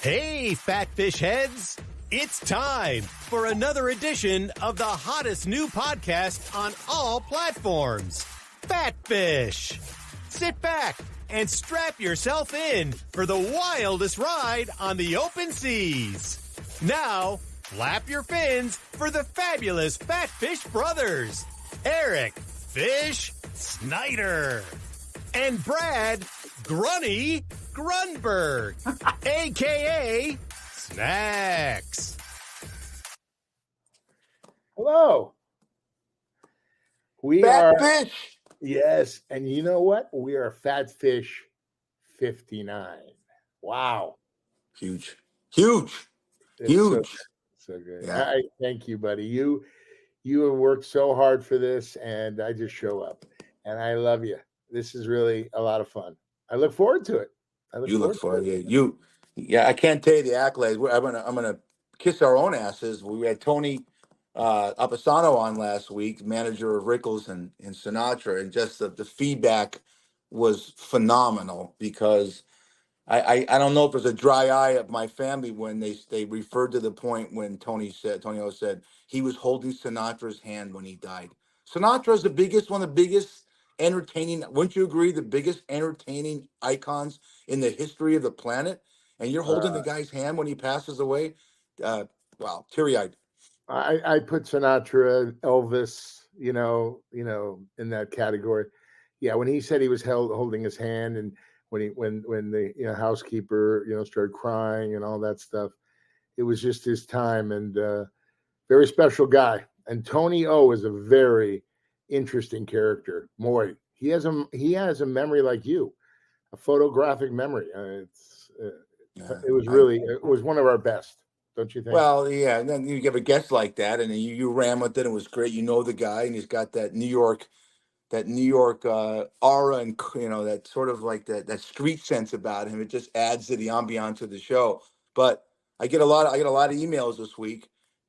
Hey, Fatfish heads! It's time for another edition of the hottest new podcast on all platforms, Fatfish. Sit back and strap yourself in for the wildest ride on the open seas. Now, flap your fins for the fabulous Fatfish brothers, Eric Fish Snyder and Brad Grunny Grunberg, a.k.a. Snacks. Hello. We Fat are Fish. Yes, and you know what? We are Fatfish 59. Wow. Huge. It's so good. Yeah. I thank you, buddy. You have worked so hard for this, and I just show up. And I love you. This is really a lot of fun. I look forward to it. You look for it. Yeah, I can't tell you the accolades. I'm gonna kiss our own asses. We had Tony Apasano on last week, manager of Rickles and Sinatra, and just the feedback was phenomenal because I don't know if there's a dry eye of my family when they referred to the point when Tony O said he was holding Sinatra's hand when he died. Sinatra is one of the biggest entertaining, wouldn't you agree, the biggest entertaining icons in the history of the planet? And you're holding the guy's hand when he passes away? Wow, teary-eyed. I put Sinatra, Elvis, in that category. Yeah, when he said he was holding his hand, and when the housekeeper started crying and all that stuff, it was just his time, and very special guy. And Tony O is a very interesting character. Boy, he has a memory like you, a photographic memory. It was one of our best, don't you think? Well, yeah, and then you have a guest like that, and you ran with it. It was great. You know the guy, and he's got that New York aura, and that sort of like that street sense about him. It just adds to the ambiance of the show. But I get a lot of emails this week,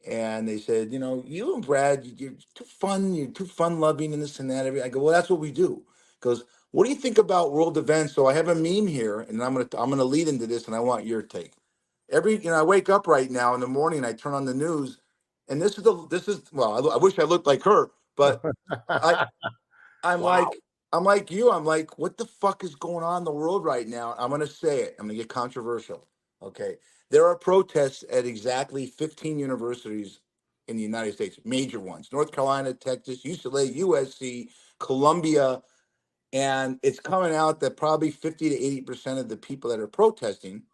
and they said, you and Brad, you're too fun. You're too fun loving and this and that. I go, well, that's what we do. Because what do you think about world events? So I have a meme here, and I'm gonna lead into this, and I want your take. I wake up right now in the morning, I turn on the news, and I wish I looked like her, but I'm Wow. like you. I'm like, what the fuck is going on in the world right now? I'm going to say it. I'm going to get controversial. Okay. There are protests at exactly 15 universities in the United States, major ones: North Carolina, Texas, UCLA, USC, Columbia. And it's coming out that probably 50 to 80% of the people that are protesting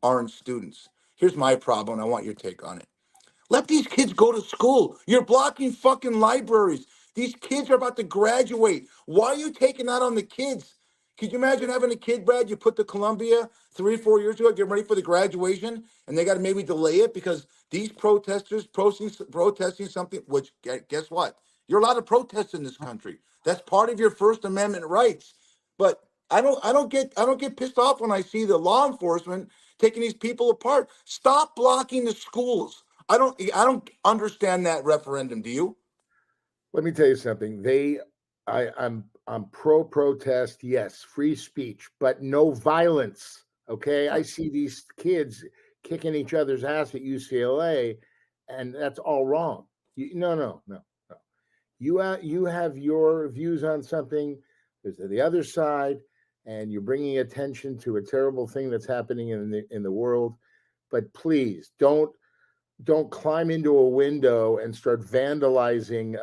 aren't students. Here's my problem. I want your take on it. Let these kids go to school. You're blocking fucking libraries. These kids are about to graduate. Why are you taking that on the kids? Could you imagine having a kid, Brad, you put to Columbia 3 or 4 years ago, get ready for the graduation, and they got to maybe delay it because these protesters protesting something, which, guess what? You're allowed to protest in this country. That's part of your First Amendment rights. But I don't get pissed off when I see the law enforcement taking these people apart. Stop blocking the schools. I don't understand that referendum. Do you? Let me tell you something. I'm pro protest, yes, free speech, but no violence. Okay. I see these kids kicking each other's ass at UCLA, and that's all wrong. No. You have your views on something. There's the other side, and you're bringing attention to a terrible thing that's happening in the world. But please don't climb into a window and start vandalizing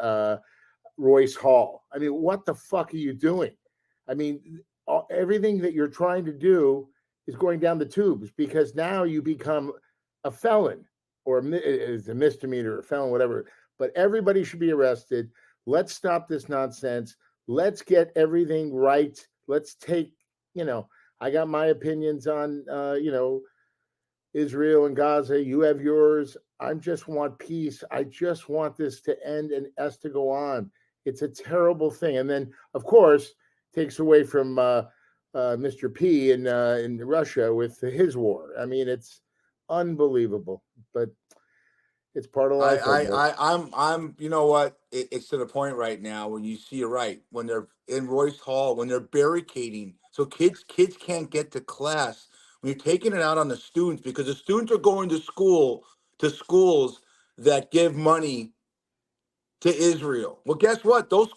Royce Hall. I mean, what the fuck are you doing? I mean, everything that you're trying to do is going down the tubes because now you become a felon, or it's a misdemeanor, or felon, whatever. But everybody should be arrested. Let's stop this nonsense. Let's get everything right. Let's take, I got my opinions on, Israel and Gaza. You have yours. I just want peace. I just want this to end and us to go on. It's a terrible thing. And then, of course, takes away from Mr. P in Russia with his war. I mean, it's unbelievable, but it's part of life. I'm you know what? It's to the point right now when you see it right. When they're in Royce Hall, when they're barricading, so kids can't get to class. when you're taking it out on the students, because the students are going to schools that give money to Israel. Well, guess what? Those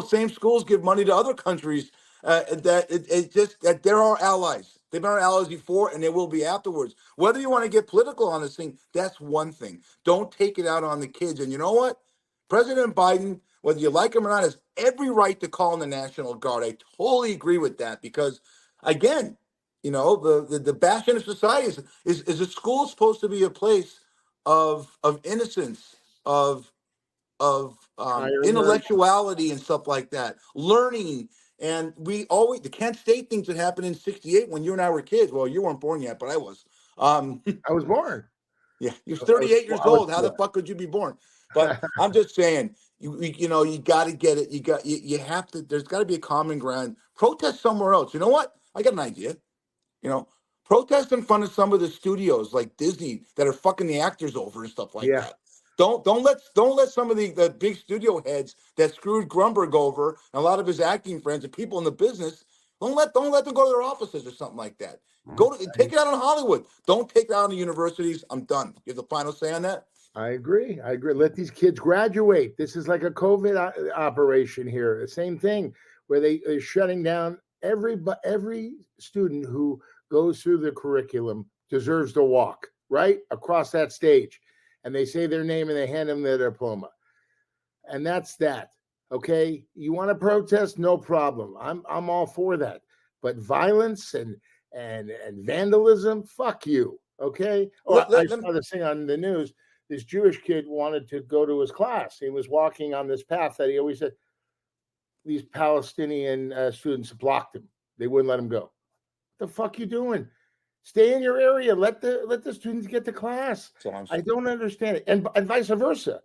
same schools give money to other countries. It's just that they're our allies. They've been our allies before, and they will be afterwards. Whether you want to get political on this thing, that's one thing. Don't take it out on the kids. And you know what? President Biden, whether you like him or not, has every right to call in the National Guard. I totally agree with that because, again, the bastion of society is a school supposed to be a place of innocence, of Higher learning. intellectuality and stuff like that, learning. And the Kent State things that happened in '68 when you and I were kids. Well, you weren't born yet, but I was. I was born. Yeah, you're I 38 years was old. How the fuck could you be born? But I'm just saying, you got to get it. You have to. There's got to be a common ground. Protest somewhere else. You know what? I got an idea. Protest in front of some of the studios like Disney that are fucking the actors over and stuff like Yeah. that. Don't let some of the big studio heads that screwed Grunberg over and a lot of his acting friends and people in the business. Don't let them go to their offices or something like that. Take it out on Hollywood. Don't take it out on the universities. I'm done. You have the final say on that. I agree. Let these kids graduate. This is like a COVID operation here. The same thing where they are shutting down every student who goes through the curriculum deserves to walk right across that stage. And they say their name and they hand them their diploma. And that's that. Okay. You want to protest? No problem. I'm all for that. But violence and vandalism, fuck you. Okay. I saw this thing on the news. This Jewish kid wanted to go to his class. He was walking on this path that he always said, these Palestinian students blocked him. They wouldn't let him go. What the fuck you doing? Stay in your area. Let the students get to class. I don't understand it. And vice versa.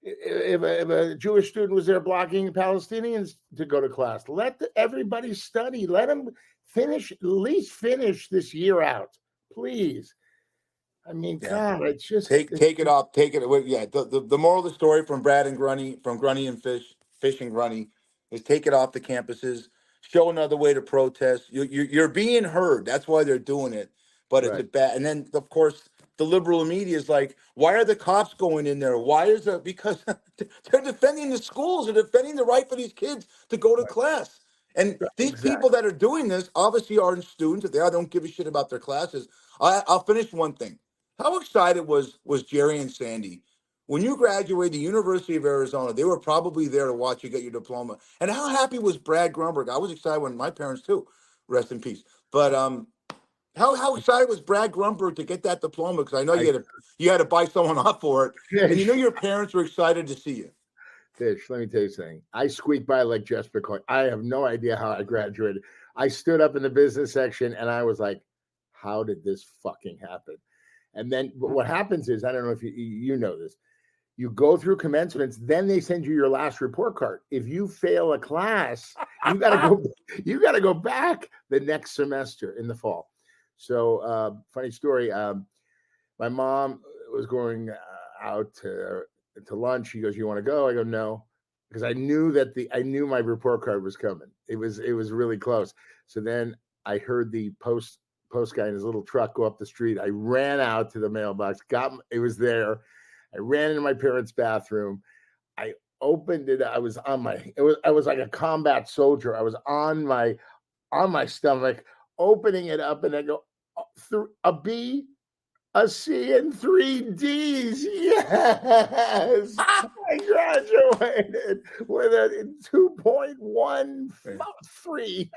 If a Jewish student was there blocking Palestinians to go to class, let everybody study. Let them finish, at least finish this year out, please. I mean, God, it's just take it off. Take it away. Yeah. The moral of the story from Brad and Grunny, from Grunny and Fish and Grunny, is take it off the campuses. Show another way to protest. You're being heard. That's why they're doing it. But it's a bad. And then of course the liberal media is like, why are the cops going in there? Why is it? Because they're defending the schools. They're defending the right for these kids to go to class. And these people that are doing this obviously aren't students. If they are, don't give a shit about their classes. I'll finish one thing. How excited was Jerry and Sandy when you graduated the University of Arizona? They were probably there to watch you get your diploma. And how happy was Brad Grunberg? I was excited when my parents too. Rest in peace. But how excited was Brad Grunberg to get that diploma? Because I know you had to buy someone off for it, and you know your parents were excited to see you. Fish, let me tell you something. I squeaked by like Jesper Coy. I have no idea how I graduated. I stood up in the business section and I was like, how did this fucking happen? And then what happens is, I don't know if you know this, you go through commencements, then they send you your last report card. If you fail a class, you gotta go back the next semester in the fall. So funny story. My mom was going out to lunch. She goes, "You want to go?" I go, "No," because I knew my report card was coming. It was really close. So then I heard the post guy in his little truck go up the street. I ran out to the mailbox. It was there. I ran into my parents' bathroom. I opened it. I was like a combat soldier. I was on my stomach, opening it up, and I go, a B, a C, and 3 D's. Yes, I graduated with a 2.13.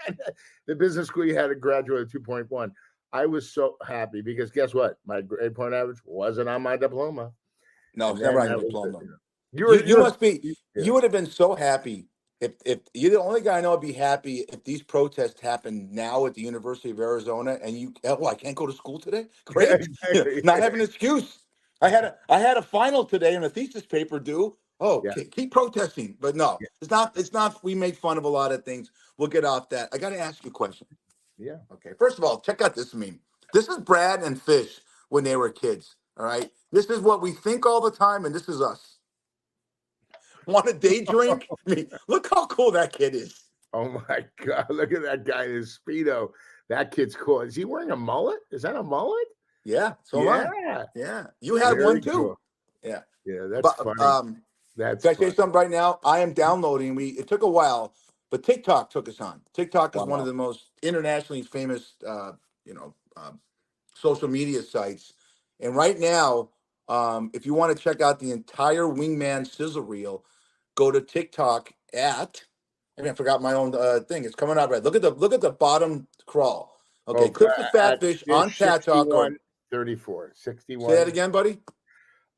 The business school you had to graduate at 2.1. I was so happy because guess what? My grade point average wasn't on my diploma. No, it's never on your diploma. You would have been so happy if you're the only guy I know would be happy if these protests happen now at the University of Arizona and I can't go to school today. Great. Yeah, exactly. Not have an excuse. I had a final today and a thesis paper due. Oh, yeah. Keep protesting. But no, it's not. We make fun of a lot of things. We'll get off that. I got to ask you a question. Yeah. Okay. First of all, check out this meme. This is Brad and Fish when they were kids. All right. This is what we think all the time, and this is us. Want a day drink? I mean, look how cool that kid is. Oh my God! Look at that guy in his Speedo. That kid's cool. Is he wearing a mullet? Is that a mullet? Yeah, so am I. Yeah. Yeah, you had one Very too. cool. Yeah, Yeah, that's but funny. That's can I say funny. something right now? I am downloading. It took a while, but TikTok took us on. TikTok is one of Wow. the most internationally famous, you know, social media sites. And right now, if you want to check out the entire Wingman sizzle reel, go to TikTok at. I mean, I forgot my own thing. It's coming out right. Look at the bottom crawl. Okay, Oh, clips of at Fat Fish on fish Tat Talk, or 6134. say that 61. again, buddy.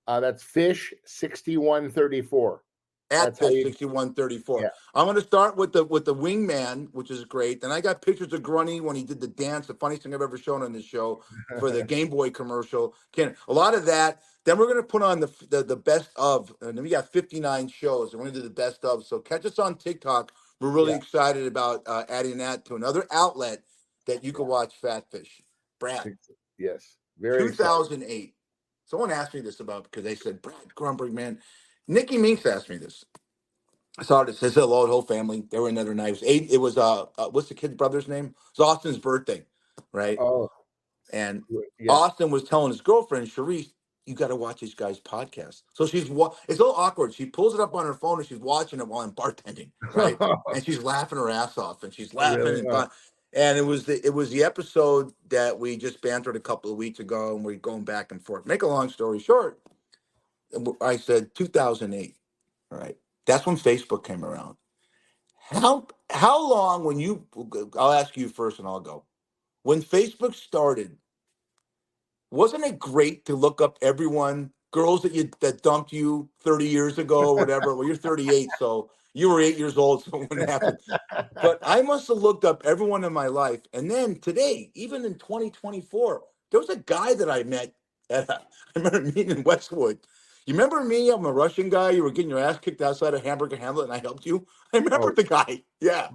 That's fish 6134. At That's how Fish you. 6134. Yeah. I'm going to start with the wingman, which is great. Then I got pictures of Grunny when he did the dance, the funniest thing I've ever shown on this show for the Game Boy commercial. A lot of that. Then we're going to put on the best of, and then we got 59 shows, and we're going to do the best of. So catch us on TikTok. We're really Yeah. excited about adding that to another outlet that you Yeah. can watch Fat Fish. Brad, Yes. Very excited. 2008. Someone asked me this about because they said, Brad Grunberg, man. Nikki Minks asked me this. I saw it. It says hello, the whole family. They were another night. It was eight. It was what's the kid's brother's name? It's Austin's birthday, right? Oh, And yeah. Austin was telling his girlfriend Sharice, "You got to watch this guy's podcast." So it's a little awkward. She pulls it up on her phone and she's watching it while I'm bartending, right? And she's laughing her ass off, and she's laughing Really? and it was the episode that we just bantered a couple of weeks ago, and we're going back and forth. Make a long story short, I said 2008. All right, that's when Facebook came around. How long when you I'll ask you first and I'll go. When Facebook started, wasn't it great to look up everyone, girls that dumped you 30 years ago or whatever? Well, you're 38, so you were 8 years old, so it wouldn't happen. But I must have looked up everyone in my life. And then today, even in 2024, there was a guy that I met I remember meeting in Westwood. You remember me? I'm a Russian guy. You were getting your ass kicked outside of Hamburger Hamlet, and I helped you. I remember Oh, the guy. Yeah.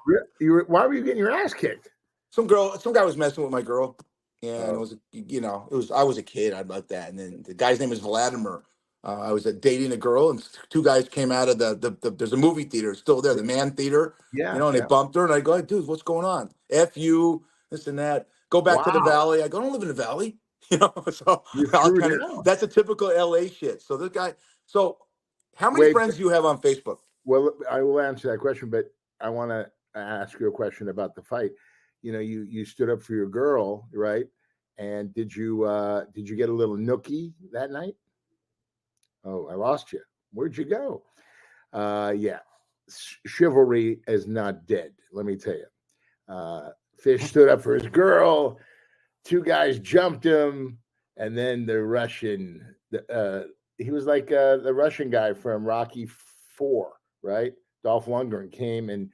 why were you getting your ass kicked? Some guy was messing with my girl, and Oh, I was a kid. I'd like that. And then the guy's name is Vladimir. I was dating a girl, and two guys came out of there's a movie theater, it's still there, the Man Theater, yeah, and they yeah. bumped her, and I go, hey, dude, what's going on? F you, this and that. Go back to the Wow. valley. I go, I don't live in the valley, so You I'll threw kind of, down. that's a typical LA shit. So this guy, so how many Wait, friends do you have on Facebook? well, I will answer that question, but I want to ask you a question about the fight. You stood up for your girl, right? And did you get a little nookie that night? Oh, I lost you. Where'd you go? Yeah, chivalry is not dead. Let me tell you. Fish stood up for his girl. Two guys jumped him, and then the Russian. He was like the Russian guy from Rocky IV, right? Dolph Lundgren came and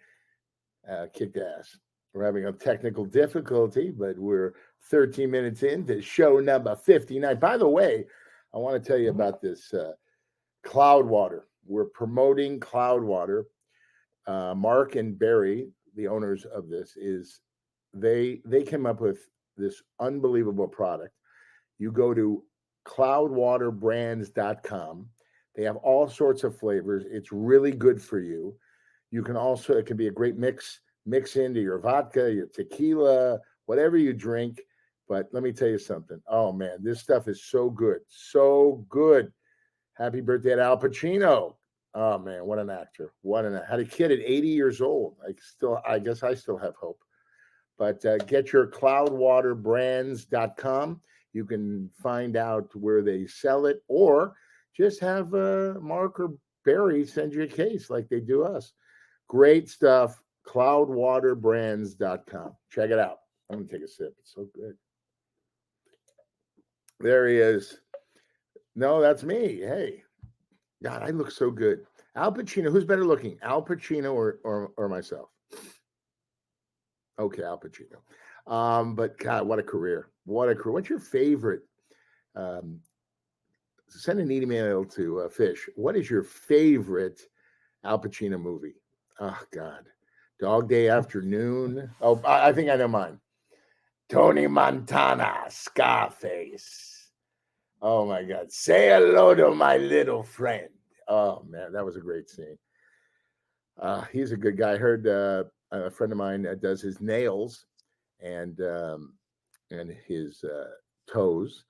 kicked ass. We're having a technical difficulty, but we're 13 minutes into show number 59. By the way, I want to tell you about this Cloudwater. We're promoting Cloudwater. Mark and Barry, the owners of this, they came up with this unbelievable product. You go to cloudwaterbrands.com. They have all sorts of flavors. It's really good for you. You can also, it can be a great mix into your vodka, your tequila, whatever you drink. But let me tell you something. Oh man, this stuff is so good. So good. Happy birthday to Al Pacino. Oh man, what an actor. Had a kid at 80 years old. I guess I still have hope. But get your cloudwaterbrands.com. You can find out where they sell it, or just have Mark or Barry send you a case like they do us. Great stuff. Cloudwaterbrands.com. Check it out. I'm going to take a sip. It's so good. There he is. No, that's me. Hey, God, I look so good. Al Pacino. Who's better looking, Al Pacino or myself? Okay, Al Pacino. But God, what a career! What a career! What's your favorite? Send an email to Fish. What is your favorite Al Pacino movie? Oh God, Dog Day Afternoon. Oh, I think I know mine. Tony Montana, Scarface. Oh my God, say hello to my little friend. Oh man, that was a great scene. He's a good guy. I heard a friend of mine does his nails and his toes.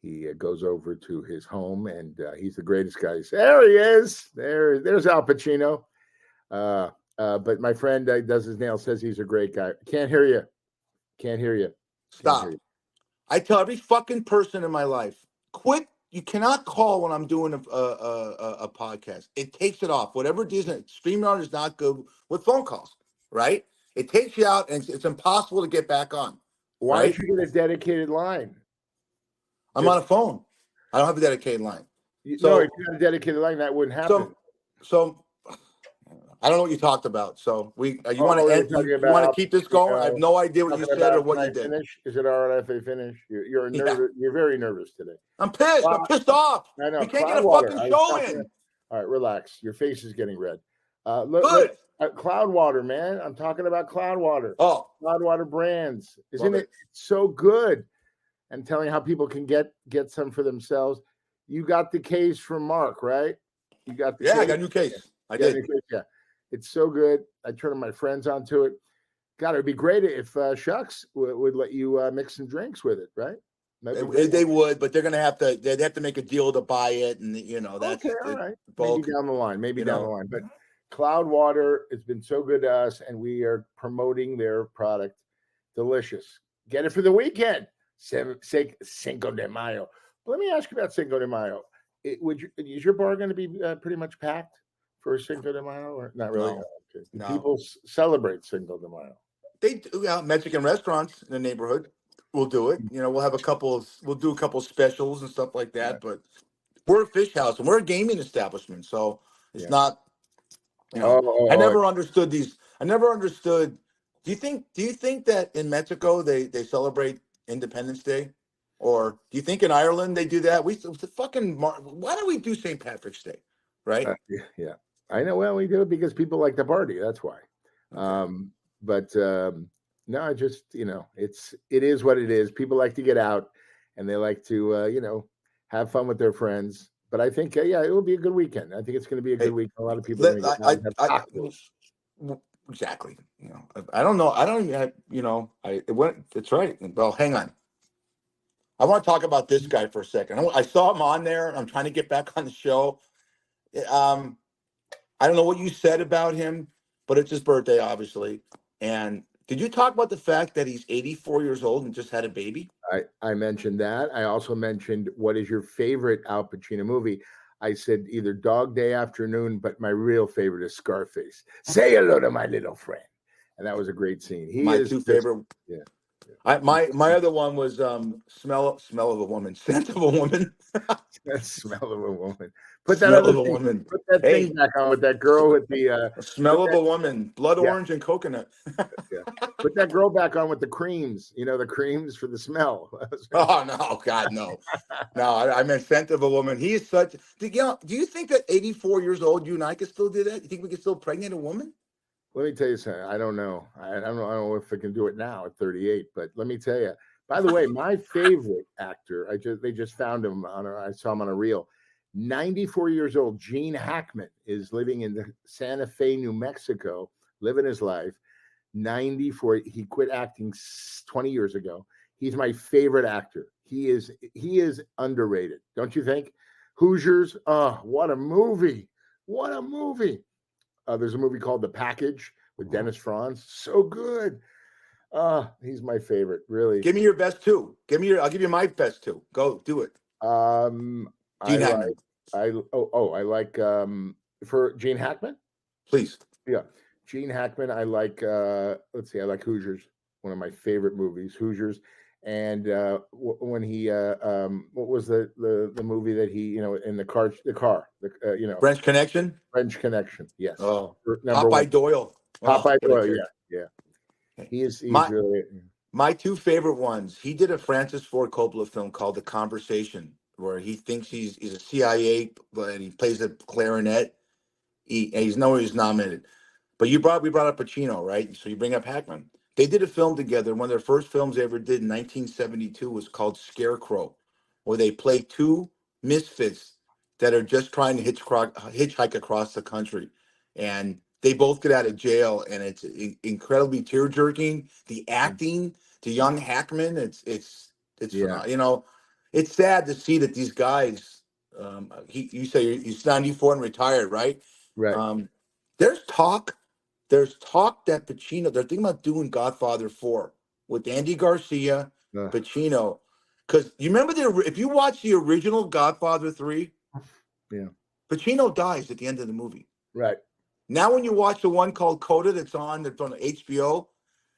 He goes over to his home, and he's the greatest guy. There he is. There's Al Pacino. But my friend does his nails, says he's a great guy. Can't hear you. Can't hear you. Stop. I tell every fucking person in my life, quit. You cannot call when I'm doing a podcast. It takes it off. Whatever it is, StreamYard is not good with phone calls, right? It takes you out, and it's impossible to get back on. Why don't you get a dedicated line? I'm on a phone. I don't have a dedicated line. So if you had a dedicated line, that wouldn't happen. So I don't know what you talked about. So you want to keep this going? I have no idea what you said or what you did. Is it all right if I finish? You're nervous. You're very nervous today. I'm pissed. I'm pissed off. I know. You can't get a fucking show in. All right, relax. Your face is getting red. Good. Cloudwater, man. I'm talking about Cloudwater. Oh, Cloudwater brands. Isn't it so good? I'm telling you how people can get some for themselves. You got the case from Mark, right? You got the case? I got a new case. I did. Yeah. It's so good. I turned my friends onto it. God, it'd be great if Shucks would let you mix some drinks with it, right? They would, but they're gonna have to. They'd have to make a deal to buy it, and that's okay. All right, bulk. Maybe down the line. But Cloudwater has been so good to us, and we are promoting their product. Delicious. Get it for the weekend. Cinco de Mayo. Let me ask you about Cinco de Mayo. Is your bar going to be pretty much packed for Cinco de Mayo, or not really? No. Okay. No. People celebrate Cinco de Mayo. They do. Mexican restaurants in the neighborhood will do it. We'll do a couple specials and stuff like that. Right. But we're a fish house and we're a gaming establishment, so it's not. I never understood these. I never understood. Do you think that in Mexico they celebrate Independence Day, or do you think in Ireland they do that? Why don't we do St. Patrick's Day, right? Yeah, I know. Well, we do it because people like to party. That's why. Okay. No, I just it is what it is. People like to get out, and they like to have fun with their friends. But I think it will be a good weekend. I think it's going to be a good week. A lot of people have cocktails. Exactly. I don't know. I don't even. It went. It's right. Well, hang on. I want to talk about this guy for a second. I saw him on there. I'm trying to get back on the show. I don't know what you said about him, but it's his birthday, obviously. And did you talk about the fact that he's 84 years old and just had a baby? I mentioned that. I also mentioned, what is your favorite Al Pacino movie? I said either Dog Day Afternoon, but my real favorite is Scarface. Say hello to my little friend. And that was a great scene. My two favorite. Yeah. My other one was smell of a woman, scent of a woman. Smell of a woman. Put that thing back on with that girl with the smell of a woman, blood orange and coconut. Put that girl back on with the creams. The creams for the smell. Oh no, God, no. I meant scent of a woman. He is such. Do you think that 84 years old, you and I could still do that? You think we could still pregnant a woman? Let me tell you something. I don't know. I don't know if I can do it now at 38. But let me tell you. By the way, my favorite actor. They just found him I saw him on a reel. 94 years old, Gene Hackman is living in Santa Fe, New Mexico, living his life. 94. He quit acting 20 years ago. He's my favorite actor. He is underrated, don't you think? Hoosiers. Oh, what a movie! What a movie! There's a movie called The Package with Dennis Franz. So good. He's my favorite. Really. Give me your best two. I'll give you my best two. Go do it. Gene Hackman. I like for Gene Hackman. Please. Yeah, Gene Hackman. I like. Let's see. I like Hoosiers. One of my favorite movies, Hoosiers. And when he, what was the movie that he, in the car, French Connection. French Connection. Yes. Oh, Popeye Doyle. Popeye Doyle. Yeah. He's really. My two favorite ones. He did a Francis Ford Coppola film called The Conversation, where he thinks he's a CIA, but he plays the clarinet. He's nominated. But we brought up Pacino, right? So you bring up Hackman. They did a film together. One of their first films they ever did in 1972 was called Scarecrow, where they play two misfits that are just trying to hitchhike across the country. And they both get out of jail, and it's incredibly tear jerking. The acting to young Hackman, it's Yeah. phenomenal. You know, it's sad to see that these guys. You say he's 94 and retired, right? Right. Um, there's talk. There's talk that Pacino. They're thinking about doing Godfather 4 with Andy Garcia, Ugh. Pacino. Because you remember if you watch the original Godfather 3, Yeah. Pacino dies at the end of the movie. Right. Now, when you watch the one called Coda that's on HBO,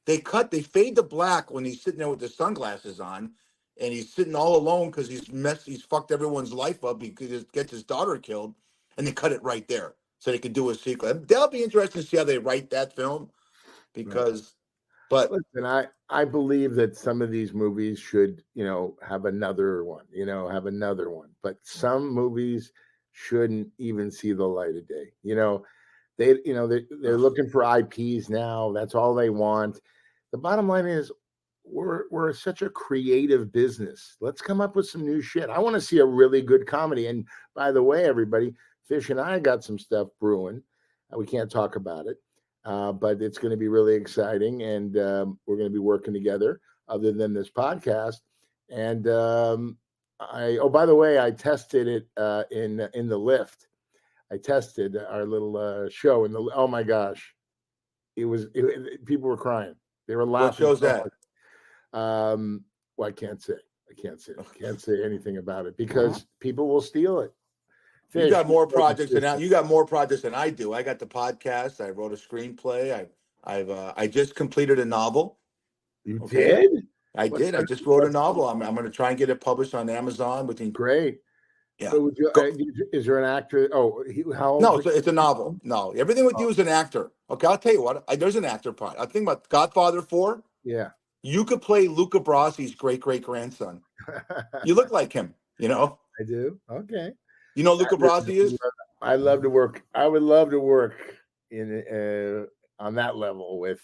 they fade to black when he's sitting there with the sunglasses on, and he's sitting all alone because he's fucked everyone's life up because he gets his daughter killed, and they cut it right there so they can do a sequel. That'll be interesting to see how they write that film, because, but listen, I believe that some of these movies should, have another one, but some movies shouldn't even see the light of day. They're looking for IPs now. That's all they want. The bottom line is we're such a creative business. Let's come up with some new shit. I want to see a really good comedy. And by the way, everybody, Fish and I got some stuff brewing. We can't talk about it, but it's going to be really exciting, and we're going to be working together. Other than this podcast, and by the way, I tested it in the lift. I tested our little show in the. Oh my gosh, people were crying. They were laughing. what show's that? Well, I can't say. Can't say anything about it because people will steal it. You got more projects than you got more projects than I do. I got the podcast. I wrote a screenplay. I just completed a novel. You did? I did. I just wrote a novel. I'm going to try and get it published on Amazon within. Great. Yeah. So is there an actor? Oh, how old? No, it's a novel. No, everything with you is an actor. Okay, I'll tell you what. There's an actor part. I think about Godfather 4. Yeah. You could play Luca Brassi's great-great-grandson. You look like him, I do. Okay. You know who Luca Brasi is? I love to work. I would love to work in on that level with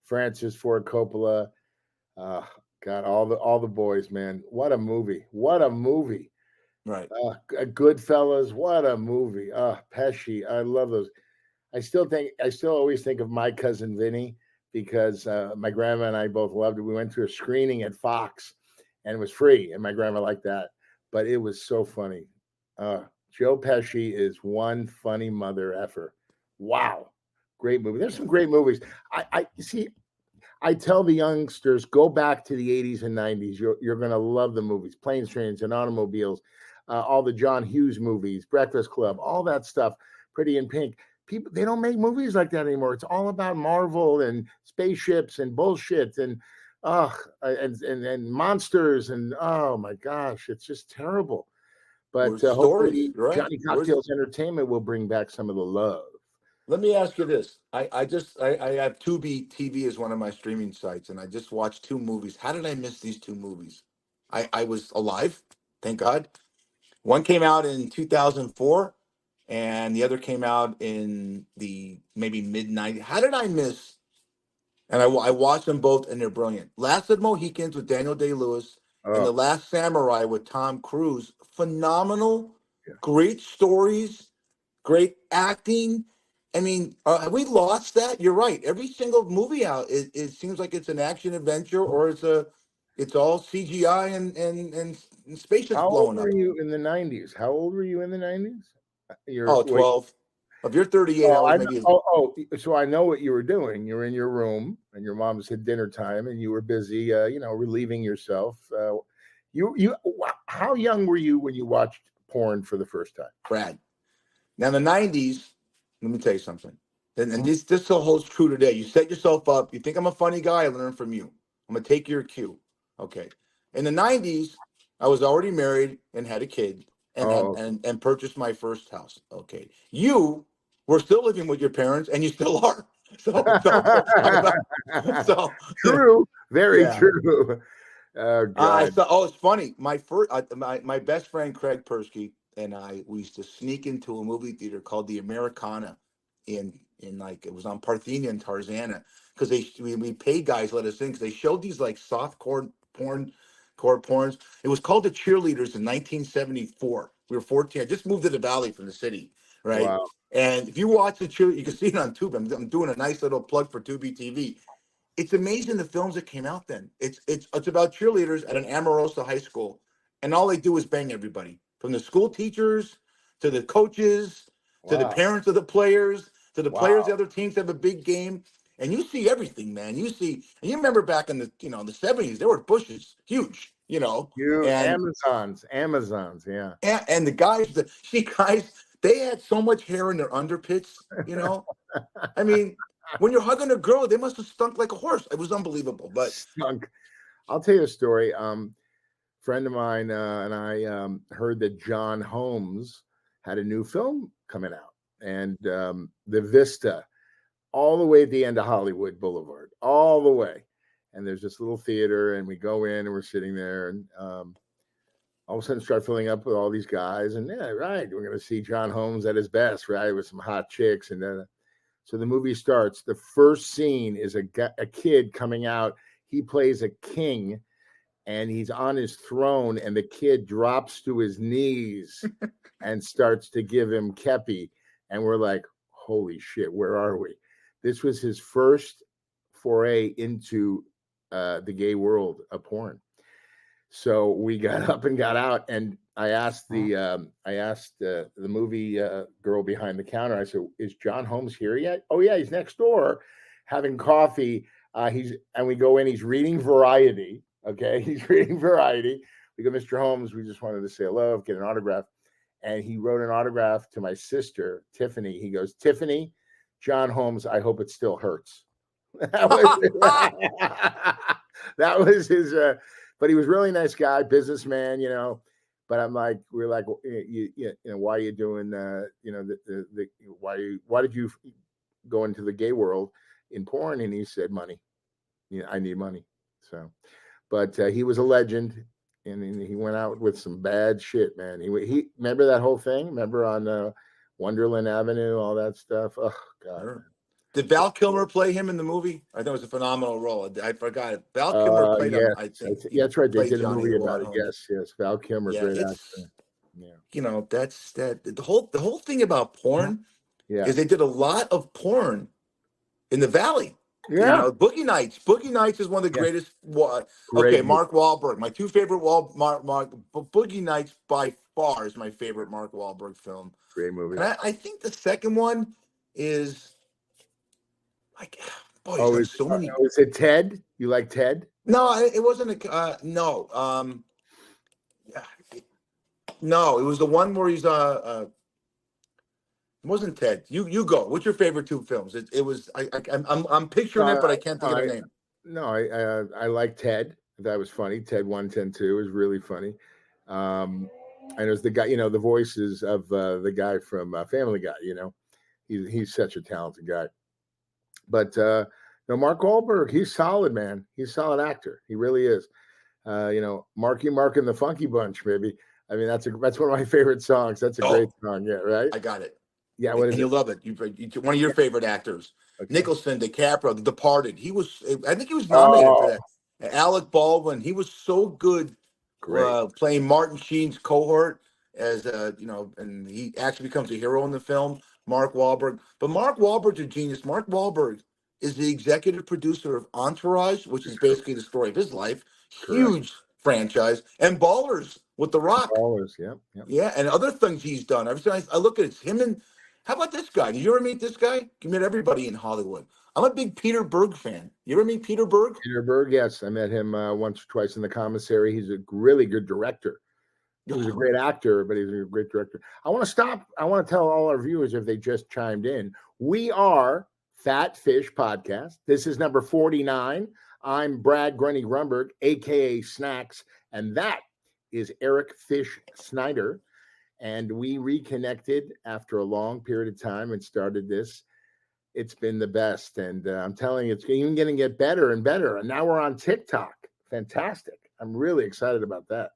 Francis Ford Coppola. God, all the boys, man. What a movie. Right. Goodfellas. What a movie. Pesci. I love those. I still always think of My Cousin Vinny because my grandma and I both loved it. We went to a screening at Fox and it was free, and my grandma liked that. But it was so funny. Joe Pesci is one funny mother effer. Wow. Great movie. There's some great movies. I tell the youngsters, go back to the 80s and 90s. You're going to love the movies. Planes, Trains, and Automobiles, all the John Hughes movies, Breakfast Club, all that stuff, Pretty in Pink. People, they don't make movies like that anymore. It's all about Marvel and spaceships and bullshit and monsters and oh my gosh, it's just terrible. But hopefully right? Johnny Cocktails Entertainment will bring back some of the love. Let me ask you this. I have Tubi TV as one of my streaming sites, and I just watched 2 movies. How did I miss these 2 movies? I was alive, thank God. One came out in 2004, and the other came out in the maybe mid-90s. How did I miss? And I watched them both, and they're brilliant. Last of the Mohicans with Daniel Day-Lewis and The Last Samurai with Tom Cruise. Phenomenal, great stories, great acting. I mean, have we lost that? You're right. Every single movie out, it seems like it's an action adventure, or it's all CGI and spaceships blowing up. How old were you in the 90s? 12. If you're 38, I was maybe. So I know what you were doing. You're in your room, and your mom said dinner time, and you were busy, relieving yourself. How young were you when you watched porn for the first time? Brad. Now, in the 90s, let me tell you something. And this still holds true today. You set yourself up. You think I'm a funny guy, I learn from you. I'm going to take your cue. Okay. In the 90s, I was already married and had a kid and purchased my first house. Okay. You were still living with your parents, and you still are. So true. Very true. Oh, God. It's funny. My best friend Craig Persky and we used to sneak into a movie theater called the Americana in it was on Parthenia and Tarzana, because we paid guys let us in because they showed these like soft core porns. It was called The Cheerleaders in 1974. We were 14. I just moved to the Valley from the city, right? Wow. And if you watch the cheer, you can see it on Tubi. I'm doing a nice little plug for Tubi TV. It's amazing the films that came out then. It's about cheerleaders at an Amarosa high school, and all they do is bang everybody, from the school teachers to the coaches to the Wow. parents of the players to the players of Wow. the other teams have a big game. And you see everything, man. And you remember back in the the 70s, there were bushes, huge, You and Amazons, yeah. and the guys, they had so much hair in their underpits. I mean, when you're hugging a girl, they must have stunk like a horse. It was unbelievable. But Stunk. I'll tell you a story. Friend of mine and I heard that John Holmes had a new film coming out, and the Vista, all the way at the end of Hollywood Boulevard, all the way. And there's this little theater, and we go in, and we're sitting there, and all of a sudden start filling up with all these guys, and yeah, right, we're going to see John Holmes at his best, right, with some hot chicks, and then so the movie starts. The first scene is a kid coming out. He plays a king, and he's on his throne, and the kid drops to his knees and starts to give him kepi, and we're like, holy shit, where are we? This was his first foray into the gay world of porn. So we got up and got out, and I asked the movie girl behind the counter. I said, "Is John Holmes here yet?" "Oh yeah, he's next door, having coffee." And we go in. He's reading Variety. Okay, he's reading Variety. We go, "Mr. Holmes, we just wanted to say hello, get an autograph." And he wrote an autograph to my sister, Tiffany. He goes, "Tiffany, John Holmes, I hope it still hurts." That was his. But he was a really nice guy, businessman, But I'm like, we're like, why are you doing, why did you go into the gay world in porn? And he said, money. I need money. So, but he was a legend, and he went out with some bad shit, man. He remember that whole thing? Remember on Wonderland Avenue, all that stuff? Oh God. Sure. Did Val Kilmer play him in the movie? I thought it was a phenomenal role. I forgot it. Val Kilmer played him. I think that's right. They played did a Johnny movie about Law. it. Yes. Val Kilmer, Yeah, great actor. Yeah. That's that. The whole thing about porn is they did a lot of porn in the Valley. Yeah. Boogie Nights. Boogie Nights is one of the greatest. Okay, Mark Wahlberg. My two favorite Boogie Nights by far is my favorite Mark Wahlberg film. Great movie. And I think the second one is like, boy, oh, is, so many. Is it Ted? You like Ted? No, it wasn't no. No, it was the one where he's it wasn't Ted. You go. What's your favorite two films? It was I'm picturing it, but I can't think of the name. No, I like Ted. That was funny. Ted 1, 10, 2 is really funny. And it was the guy, the voices of the guy from Family Guy. He's such a talented guy. But Mark Wahlberg, he's solid, man. He's a solid actor. He really is. Marky Mark and the Funky Bunch, maybe. I mean, that's one of my favorite songs. That's a great song. Yeah, right. I got it. Yeah, what is and you love it. You one of your favorite actors, Nicholson, DiCaprio, The Departed. I think he was nominated for that. And Alec Baldwin, he was so good playing Martin Sheen's cohort as and he actually becomes a hero in the film. Mark Wahlberg, but Mark Wahlberg's a genius. Mark Wahlberg is the executive producer of Entourage, which is basically the story of his life. Huge franchise, and Ballers with The Rock. Ballers, yeah, and other things he's done. Every time I look at it, it's him and how about this guy? Did you ever meet this guy? You met everybody in Hollywood. I'm a big Peter Berg fan. You ever meet Peter Berg? Peter Berg, yes, I met him once or twice in the commissary. He's a really good director. He was a great actor, but he's a great director. I want to stop. I want to tell all our viewers, if they just chimed in, we are Fat Fish Podcast. This is number 49. I'm Brad Grunny Grunberg, a.k.a. Snacks, and that is Eric Fish Snyder. And we reconnected after a long period of time and started this. It's been the best. And I'm telling you, it's even going to get better and better. And now we're on TikTok. Fantastic. I'm really excited about that.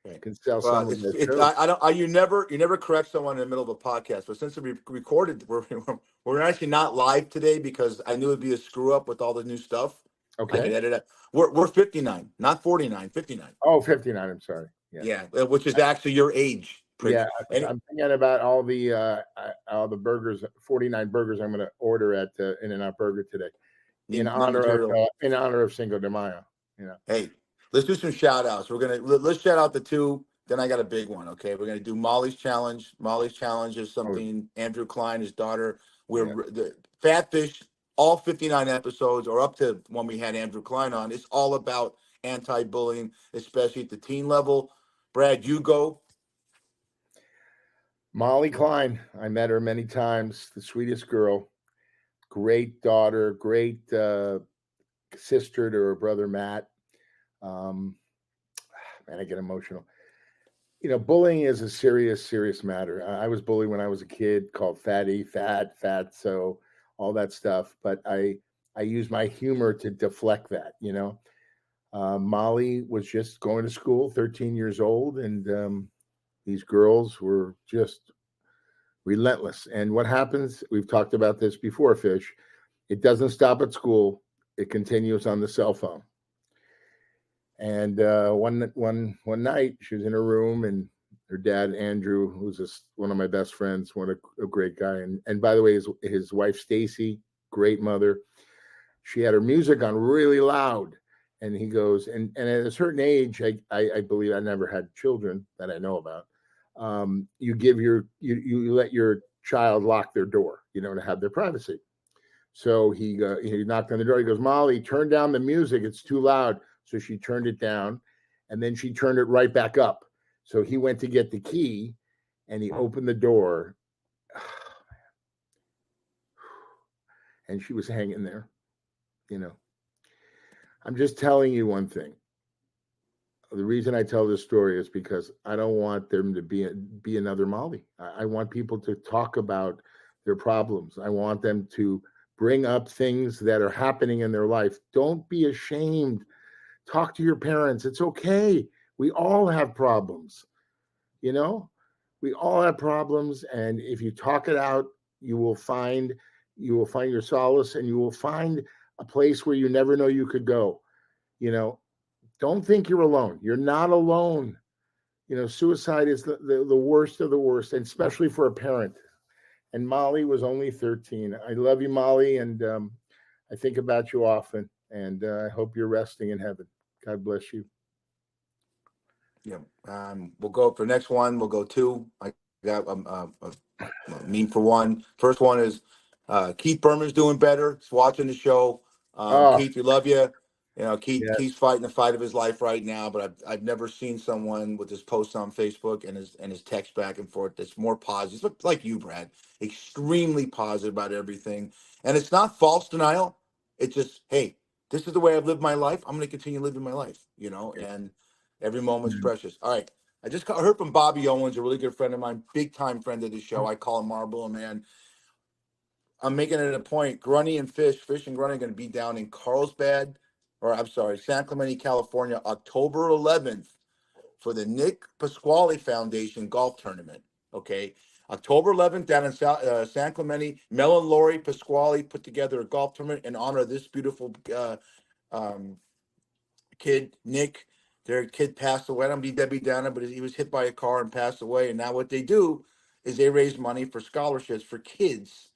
You can sell some of you never correct someone in the middle of a podcast, but since we recorded, we're actually not live today because I knew it'd be a screw up with all the new stuff. Okay. I can edit it. We're 59, not 49, 59. Oh, 59. I'm sorry. Yeah, which is actually your age. Prick. Yeah, I'm thinking about all the burgers, 49 burgers I'm going to order at In-N-Out Burger today Need material. in honor of Cinco de Mayo. Hey, let's do some shout outs. Let's shout out the two. Then I got a big one. Okay, we're gonna do Molly's challenge. Molly's challenge is something Andrew Klein, his daughter. The Fatfish. All 59 episodes, or up to when we had Andrew Klein on, it's all about anti-bullying, especially at the teen level. Brad, you go. Molly Klein. I met her many times. The sweetest girl. Great daughter. Great sister to her brother Matt. Man, I get emotional. Bullying is a serious matter. I was bullied when I was a kid, called fatty, fat, so all that stuff. But I use my humor to deflect that. Molly was just going to school, 13 years old, and these girls were just relentless. And what happens? We've talked about this before, Fish. It doesn't stop at school. It continues on the cell phone. And one night, she was in her room, and her dad, Andrew, who's one of my best friends, a great guy, and by the way, his wife Stacy, great mother. She had her music on really loud, and he goes, and at a certain age, I believe, I never had children that I know about. You let your child lock their door, to have their privacy. So he knocked on the door. He goes, Molly, turn down the music. It's too loud. So she turned it down, and then she turned it right back up. So he went to get the key, and he opened the door. And she was hanging there. I'm just telling you one thing. The reason I tell this story is because I don't want them to be another Molly. I want people to talk about their problems. I want them to bring up things that are happening in their life. Don't be ashamed. Talk to your parents. It's okay. We all have problems. We all have problems. And if you talk it out, you will find your solace, and you will find a place where you never know you could go. Don't think you're alone. You're not alone. Suicide is the worst of the worst, and especially for a parent. And Molly was only 13. I love you, Molly. And I think about you often, and I hope you're resting in heaven. God bless you. Yeah. We'll go for the next one. We'll go two. I got a meme for one. First one is Keith Berman's doing better. He's watching the show. Keith, we love you. Keith's fighting the fight of his life right now. But I've never seen someone with his posts on Facebook and his text back and forth that's more positive. It's like you, Brad, extremely positive about everything. And it's not false denial. It's just, hey, this is the way I've lived my life. I'm going to continue living my life. And every moment's precious. All right. I heard from Bobby Owens, a really good friend of mine, big time friend of the show. I call him Marble, man. I'm making it a point. Grunny and Fish and Grunny are going to be down in San Clemente, California, October 11th for the Nick Pasquale Foundation golf tournament. Okay. October 11th down in San Clemente, Mel and Lori Pasquale put together a golf tournament in honor of this beautiful kid, Nick. Their kid passed away. I don't be Debbie Downer, but he was hit by a car and passed away. And now what they do is they raise money for scholarships for kids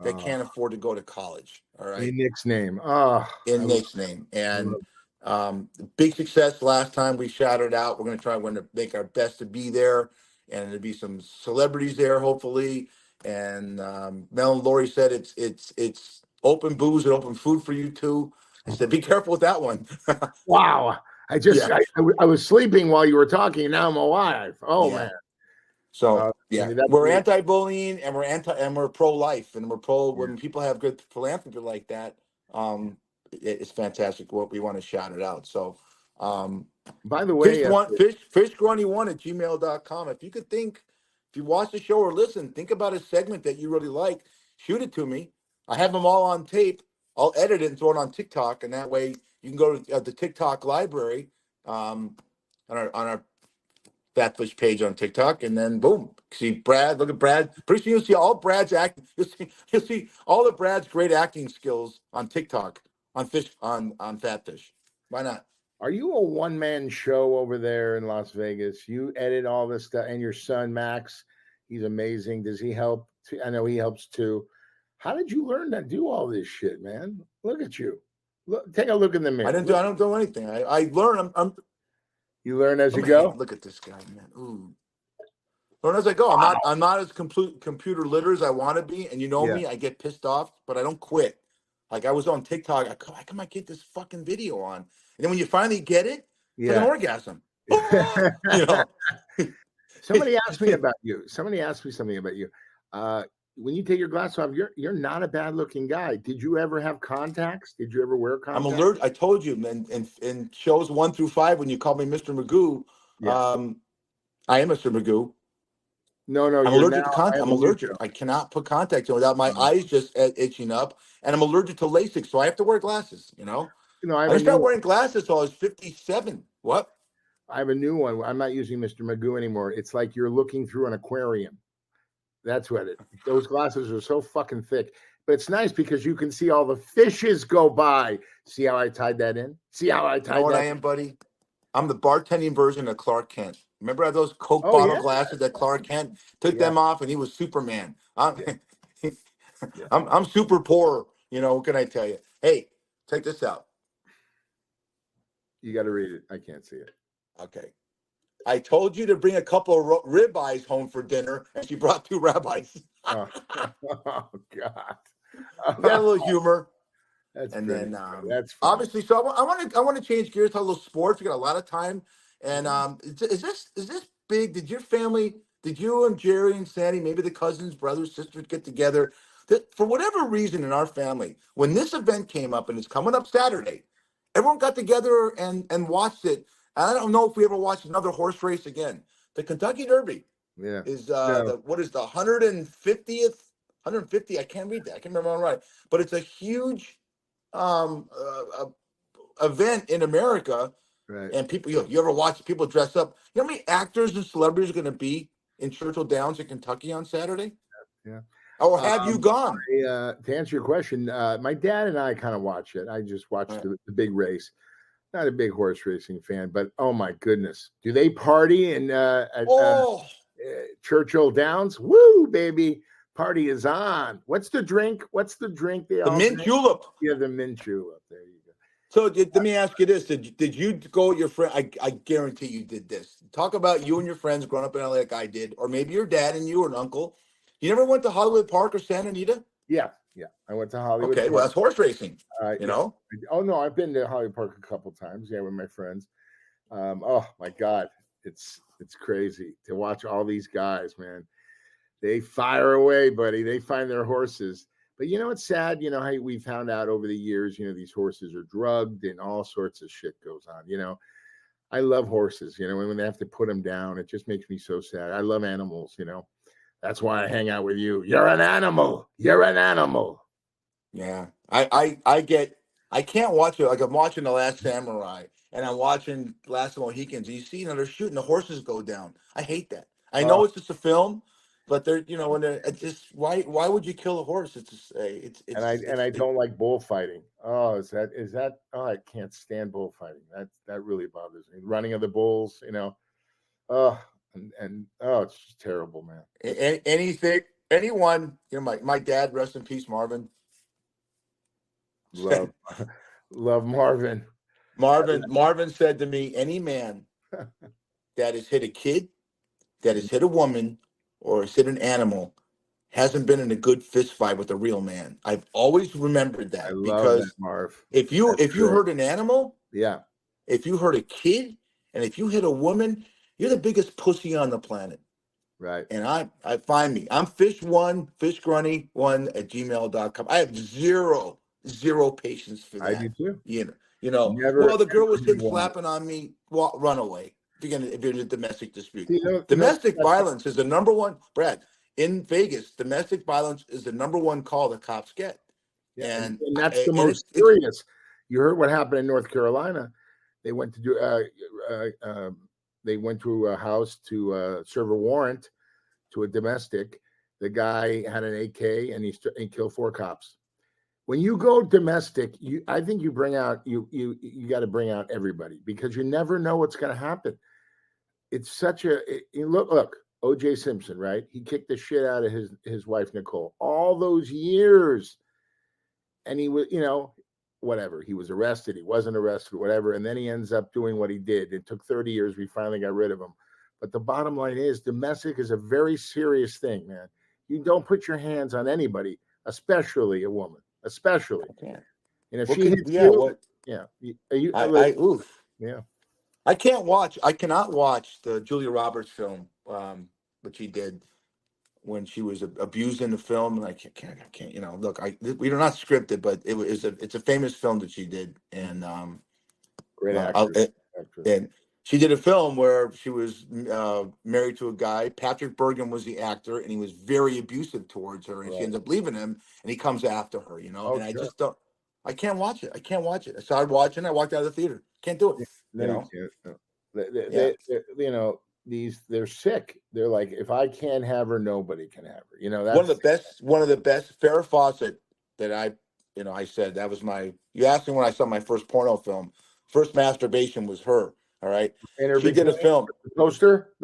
that can't afford to go to college. All right. In Nick's name. In Nick's name. And big success last time we shouted out. We're going to make our best to be there. And there'll be some celebrities there, hopefully. And Mel and Lori said it's open booze and open food for you too. I said, be careful with that one. Wow. I was sleeping while you were talking. Now I'm alive. Oh, man. So we're anti-bullying, and we're pro-life, and we're pro when people have good philanthropy like that. It's fantastic. What we want to shout it out. So, by the way, fishgrunny1@gmail.com. If you watch the show or listen, think about a segment that you really like. Shoot it to me. I have them all on tape. I'll edit it and throw it on TikTok, and that way you can go to the TikTok library on our Fatfish page on TikTok, and then boom, see Brad. Look at Brad. Pretty soon you'll see all Brad's acting. You'll see all of Brad's great acting skills on TikTok on Fatfish. Why not? Are you a one-man show over there in Las Vegas? You edit all this stuff, and your son Max, he's amazing. Does he help? I know he helps too. How did you learn to do all this shit, man? Look at you. Look, take a look in the mirror. I don't do anything. I learn. You learn as you go. Look at this guy, man. Ooh. Learn as I go. Wow. I'm not as computer literate as I want to be, and you know me, I get pissed off, but I don't quit. Like I was on TikTok. How come I get this fucking video on? And then when you finally get it, it's like an orgasm. You know. Somebody asked me about you. Somebody asked me something about you. When you take your glasses off, you're not a bad looking guy. Did you ever have contacts? Did you ever wear contacts? I'm allergic. I told you, man. In shows 1 through 5, when you called me Mr. Magoo, I am Mr. Magoo. No, I'm allergic to contact. I'm allergic. I cannot put contacts in without my eyes just itching up, and I'm allergic to LASIK, so I have to wear glasses. You know, I didn't start wearing glasses until I was 57. What? I have a new one. I'm not using Mr. Magoo anymore. It's like you're looking through an aquarium. That's what it. Those glasses are so fucking thick, but it's nice because you can see all the fishes go by. See how I tied that in? See how I tied that? You know what I am, buddy? I'm the bartending version of Clark Kent. Remember those Coke bottle glasses that Clark Kent took them off, and he was Superman. I'm super poor. You know, what can I tell you? Hey, check this out. You got to read it. I can't see it. Okay. I told you to bring a couple of ribeyes home for dinner, and she brought 2 rabbis. Oh God! Got a little humor. That's and pretty, then that's funny. obviously, so I want to change gears to a little sports. We got a lot of time, and is this big? Did you and Jerry and Sandy, maybe the cousins, brothers, sisters, get together? For whatever reason in our family, when this event came up, and it's coming up Saturday, everyone got together and watched it. I don't know if we ever watched another horse race again. The Kentucky Derby is what is the 150th? 150? I can't read that. I can't remember right. But it's a huge event in America. Right. And people, you ever watch people dress up? You know how many actors and celebrities are going to be in Churchill Downs in Kentucky on Saturday? Yeah. Or have you gone? To answer your question, my dad and I kind of watch it. I just watched the big race. Not a big horse racing fan, but oh my goodness, do they party in Churchill Downs? Woo, baby, party is on. What's the drink? The mint julep. Yeah, the mint julep. There you go. So let me ask you this: Did you go with your friend? I guarantee you did this. Talk about you and your friends growing up in LA like I did, or maybe your dad and you or an uncle. You never went to Hollywood Park or Santa Anita? Yeah. I went to Hollywood. Okay, well that's horse racing. You know? Oh no, I've been to Hollywood Park a couple times. Yeah, with my friends. Oh my God, it's crazy to watch all these guys, man. They fire away, buddy. They find their horses. But you know it's sad. You know how we found out over the years. You know these horses are drugged and all sorts of shit goes on. You know, I love horses. You know, when they have to put them down, it just makes me so sad. I love animals. You know. That's why I hang out with you. You're an animal. You're an animal. Yeah. I can't watch it. Like I'm watching The Last Samurai and I'm watching Last of the Mohicans. And you see, they're shooting the horses go down. I hate that. I know it's just a film, but they're, when they're just why would you kill a horse? It's just I don't like bullfighting. Oh, is that I can't stand bullfighting. That really bothers me. Running of the bulls, it's just terrible, man. Anyone, my dad, rest in peace, Marvin. Love Marvin. Marvin said to me, any man that has hit a kid, that has hit a woman, or has hit an animal, hasn't been in a good fist fight with a real man. I've always remembered that. Because that, Marv. If you hurt an animal, if you hurt a kid, and if you hit a woman, you're the biggest pussy on the planet. Right. And I find me. I'm fishgrunny1@gmail.com. I have zero patience for that. I do too. Well, the girl was hip slapping on me. Well, run away. If you're in a domestic dispute. Domestic violence is the number one, Brad, in Vegas. Domestic violence is the number one call the cops get. Yeah, and that's the most serious. You heard what happened in North Carolina. They went to do they went to a house to serve a warrant to a domestic. The guy had an AK and he killed 4 cops. when you go domestic, I think you bring out you got to bring out everybody because you never know what's going to happen. It's such a look. O.J. Simpson, right? He kicked the shit out of his wife Nicole all those years, and he was, whatever. He was arrested. He wasn't arrested, whatever. And then he ends up doing what he did. It took 30 years. We finally got rid of him. But the bottom line is, domestic is a very serious thing, man. You don't put your hands on anybody, especially a woman, especially. Okay. And if she hits you, what? Yeah, Oof. Yeah. I cannot watch the Julia Roberts film, that she did when she was abused in the film, and I can't. Look, we are not scripted, but it's a famous film that she did, and Great uh, actress. and she did a film where she was married to a guy. Patrick Bergin was the actor, and he was very abusive towards her, and she ends up leaving him, and he comes after her, Oh, and I sure. just don't. I can't watch it. I started watching. I walked out of the theater. Can't do it. No, you can't. No. They're sick. They're like, if I can't have her, nobody can have her. That's one of the best. Farrah Fawcett that I said that was my. You asked me when I saw my first porno film. First masturbation was her. All right, she did a film. The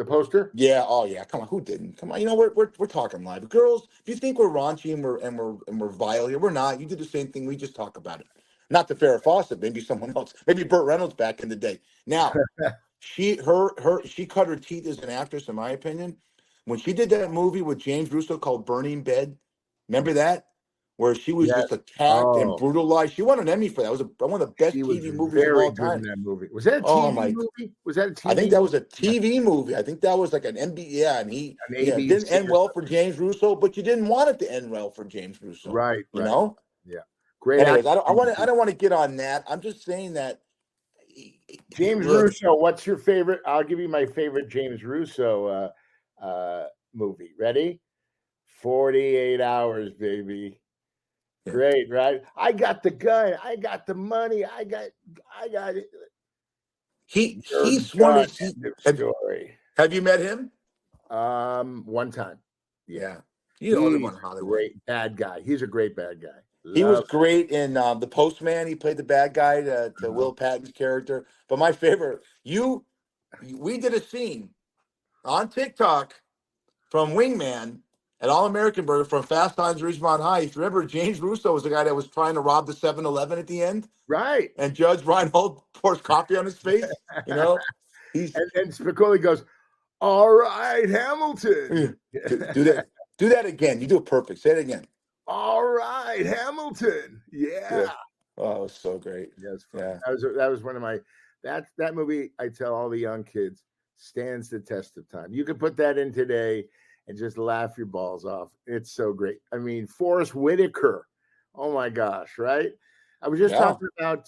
poster. Yeah. Oh yeah. Come on. Who didn't? Come on. We're talking live. Girls, if you think we're raunchy and we're vile here, we're not. You did the same thing. We just talk about it. Not the Farrah Fawcett. Maybe someone else. Maybe Burt Reynolds back in the day. Now. She cut her teeth as an actress, in my opinion, when she did that movie with James Russo called Burning Bed. Remember that, where she was just attacked and brutalized. She won an Emmy for that. It was one of the best TV movies of all time. In that movie. Was that a TV movie? Was that a TV? I think that was a TV movie. I think that was like an NBA. Yeah, and he didn't end well for James Russo, but you didn't want it to end well for James Russo, right? You know? Yeah. Great. Anyways, I don't want to get on that. I'm just saying that. James Russo, what's your favorite? I'll give you my favorite James Russo movie. Ready? 48 Hours, baby. Yeah. Great, right? I got the gun. I got the money. I got it. He's one of story. Have you met him? One time. Yeah. You know him on Hollywood. Great bad guy. He's a great bad guy. He was great in The Postman. He played the bad guy to Will Patton's character. But my favorite, we did a scene on TikTok from Wingman at All American Burger from Fast Times at Ridgemont High. If you remember, James Russo was the guy that was trying to rob the 7-Eleven at the end. Right. And Judge Reinhold pours coffee on his face. And Spicoli goes, "All right, Hamilton." Do that again. You do it perfect. Say it again. All right, Hamilton. Yeah. Oh, it was so great. Yes. Yeah. That was one of my that movie. I tell all the young kids stands the test of time. You could put that in today and just laugh your balls off. It's so great. I mean, Forrest Whitaker. Oh my gosh, right? I was just talking about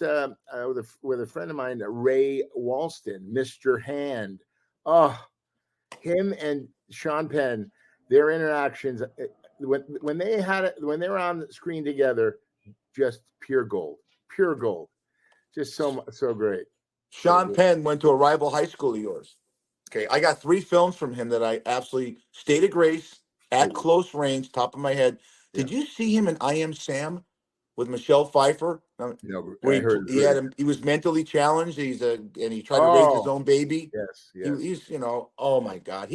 with a friend of mine, Ray Walston, Mr. Hand. Oh, him and Sean Penn, their interactions. When they were on the screen together, just pure gold, just so great. Sean Penn went to a rival high school of yours. Okay, I got 3 films from him that I absolutely State of Grace, At Close Range, top of my head. Did you see him in I Am Sam with Michelle Pfeiffer? No, he was mentally challenged. And he tried to raise his own baby. Yes. He's oh my God.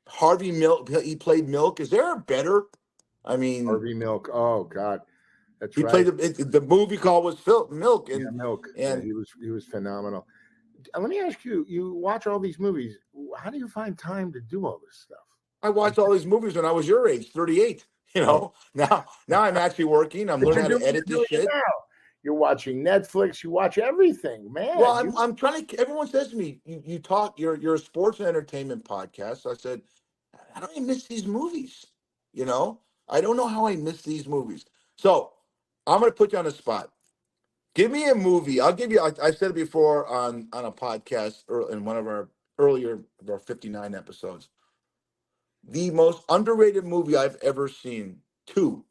Harvey Milk. He played Milk. Is there a better? I mean, Harvey Milk. Oh God, that's he right. played the movie called was Milk. And, Milk. And he was phenomenal. Let me ask you: you watch all these movies. How do you find time to do all this stuff? I watched all these movies when I was your age, 38. Now I'm actually working. I'm learning how to edit this shit. Now. You're watching Netflix. You watch everything, man. Well, I'm trying to. Everyone says to me, "You talk. You're a sports and entertainment podcast." So I said, "How do I miss these movies? I don't know how I miss these movies." So I'm going to put you on the spot. Give me a movie. I'll give you. I said it before on a podcast in one of our earlier of our 59 episodes. The most underrated movie I've ever seen. 2.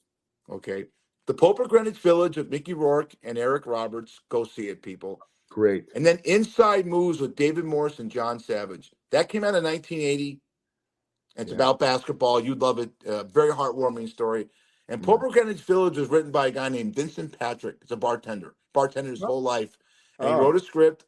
Okay. The Pope of Greenwich Village with Mickey Rourke and Eric Roberts. Go see it, people. Great. And then Inside Moves with David Morse and John Savage. That came out in 1980. It's about basketball. You'd love it. Very heartwarming story. And Poor Greenwich Village was written by a guy named Vincent Patrick. It's a bartender his whole life. And he wrote a script,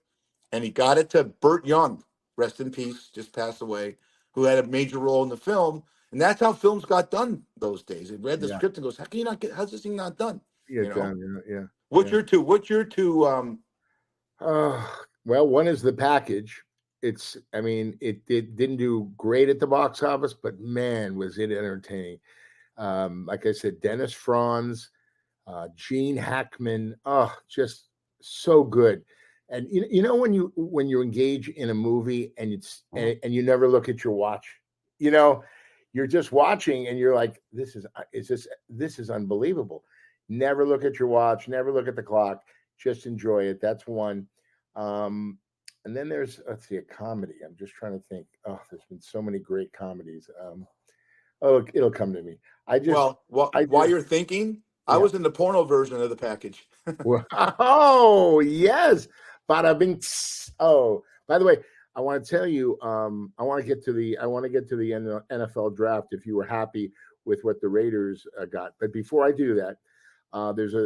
and he got it to Burt Young, rest in peace, just passed away, who had a major role in the film. And that's how films got done those days. He read the script and goes, "How can you not get? How's this thing not done?" Yeah. What's your two? What's your two? Well, one is The Package. It didn't do great at the box office, but man, was it entertaining. Like I said, Dennis Franz, Gene Hackman, just so good. And when you engage in a movie and and you never look at your watch, you're just watching and you're like, this is unbelievable. Never look at your watch, never look at the clock, just enjoy it. That's one. And then there's, let's see, a comedy. I'm just trying to think. Oh, there's been so many great comedies. It'll come to me. While you're thinking, I was in the porno version of The Package. Oh, yes. Bada bing. Oh, by the way, I want to tell you, I want to get to the NFL draft if you were happy with what the Raiders got. But before I do that, there's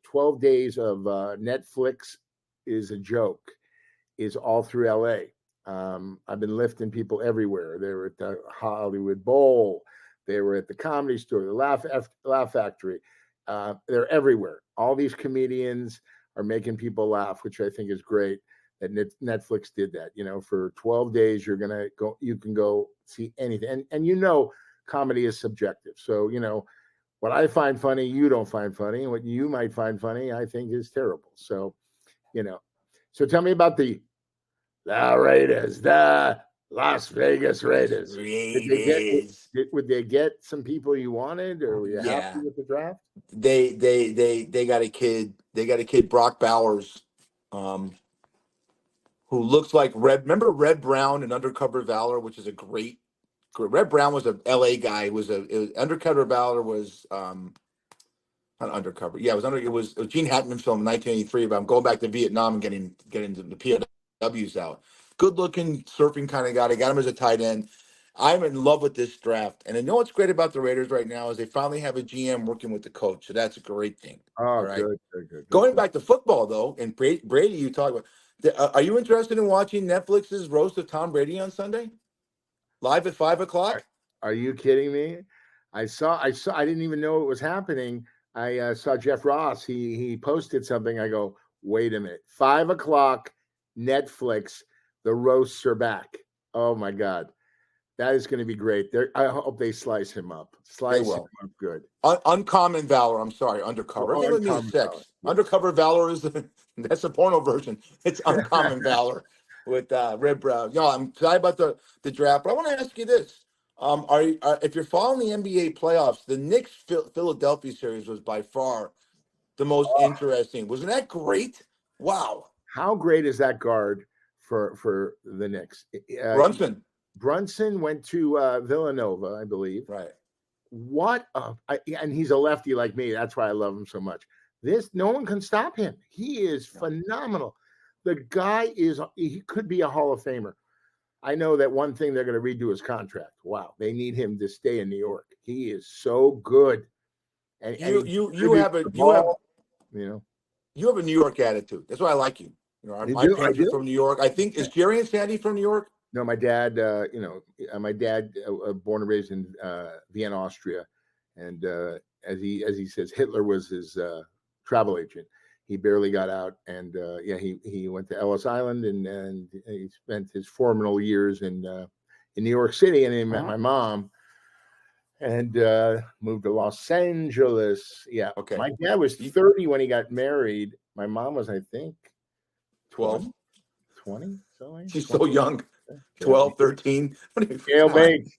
12 days of Netflix is a joke, is all through LA. I've been lifting people everywhere. They were at the Hollywood Bowl. They were at the Comedy Store, the Laugh Factory. They're everywhere. All these comedians are making people laugh, which I think is great that Netflix did that. For 12 days, you can go see anything. And comedy is subjective. So, what I find funny, you don't find funny. And what you might find funny, I think is terrible. So, so tell me about the Raiders, the Las Vegas Raiders. Would they get some people you wanted, or were you happy with the draft? They got a kid. They got a kid, Brock Bowers, who looks like Remember Red Brown in Undercover Valor, which is a great. Red Brown was a L.A. guy. Undercover Valor was not Undercover. Yeah, it was a Gene Hackman film in 1983. But I'm going back to Vietnam and getting the POWs out. Good looking surfing kind of guy. They got him as a tight end. I'm in love with this draft. And I know what's great about the Raiders right now is they finally have a GM working with the coach. So that's a great thing. Oh, right? Good. Going back to football, though, and Brady, you talk about. Are you interested in watching Netflix's Roast of Tom Brady on Sunday? Live at 5:00? Are you kidding me? I didn't even know it was happening. I saw Jeff Ross. He posted something. I go, wait a minute. 5:00, Netflix. The roasts are back. Oh my God. That is going to be great. I hope they slice him up. Him up good. Uncommon Valor. I'm sorry. Undercover. Everything with me is sex. Valor. Yes. Undercover Valor that's a porno version. It's Uncommon Valor with Red Brown. I'm excited about the draft. But I want to ask you this: if you're following the NBA playoffs, the Knicks Philadelphia series was by far the most interesting. Wasn't that great? Wow. How great is that guard for the Knicks? Brunson went to Villanova, I believe. Right. And he's a lefty like me. That's why I love him so much. No one can stop him. He is phenomenal. The guy he could be a Hall of Famer. I know that one thing they're going to redo his contract. Wow. They need him to stay in New York. He is so good. And you have a New York attitude. That's why I like you. My parents are from New York. I think, is Jerry and Sandy from New York? No, my dad, my dad, born and raised in Vienna, Austria. And as he says, Hitler was his travel agent. He barely got out. And he went to Ellis Island and he spent his formative years in New York City. And he met my mom and moved to Los Angeles. Yeah. Okay. My dad was 30 when he got married. My mom was, I think, 12. 20. So she's so young. 12, 13. Jailbait.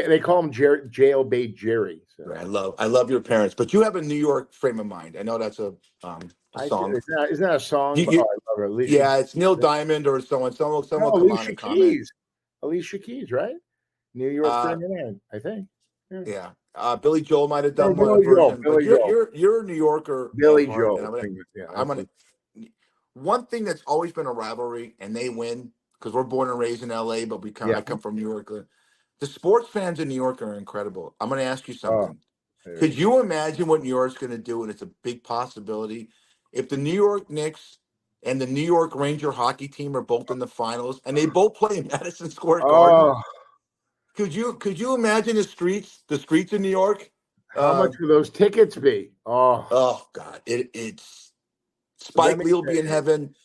They call him Jailbait Jerry. So. Right, I love your parents, but you have a New York frame of mind. I know that's a song. Isn't that a song? I love it. It's Neil Diamond or someone. Someone will come on and comment. Alicia Keys, right? New York frame of mind, I think. Yeah. Billy Joel might have done one version. But you're a New Yorker. Billy Joel. I'm gonna. One thing that's always been a rivalry, and they win because we're born and raised in LA, but I come from New York. The sports fans in New York are incredible. I'm going to ask you something. Could you imagine what New York's going to do? And it's a big possibility. If the New York Knicks and the New York Ranger hockey team are both in the finals and they both play in Madison Square Garden, Oh, could you imagine the streets in New York? how much will those tickets be? Oh God, it's Let Spike me Lee will tell be in you. heaven.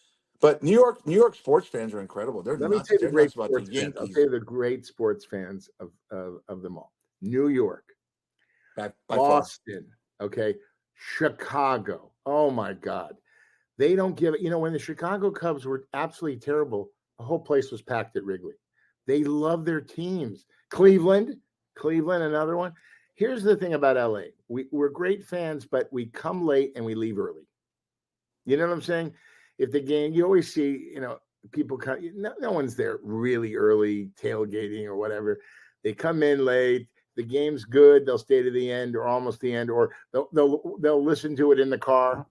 But New York sports fans are incredible. They're Let me nuts. tell you the They're nuts great about the sports fans. I'll tell Yankees you the great sports fans of them all. New York, by far. Boston, okay, Chicago. Oh my God. They don't give it. When the Chicago Cubs were absolutely terrible, the whole place was packed at Wrigley. They love their teams. Cleveland, another one. Here's the thing about LA. We're great fans, but we come late and we leave early. You know what I'm saying? If the game, you always see, people come, no one's there really early tailgating or whatever. They come in late. The game's good. They'll stay to the end or almost the end, or they'll listen to it in the car.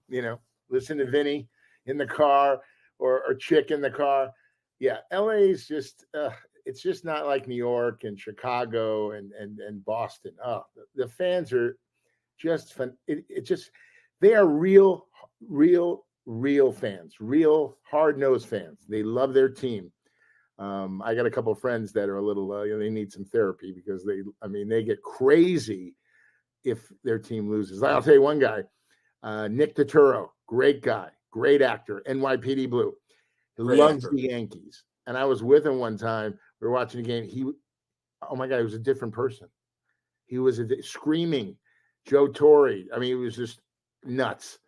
Listen to Vinny in the car or Chick in the car. Yeah, LA is just it's just not like New York and Chicago and Boston. Oh, the fans are just fun. It just they are real fans, real hard-nosed fans. They love their team. I got a couple of friends that are a little, they need some therapy because they get crazy if their team loses. I'll tell you one guy, Nick Turturro, great guy, great actor, NYPD Blue. He Great loves actor. the Yankees. And I was with him one time. We were watching a game. Oh my God, he was a different person. He was screaming, Joe Torre. I mean, it was just nuts.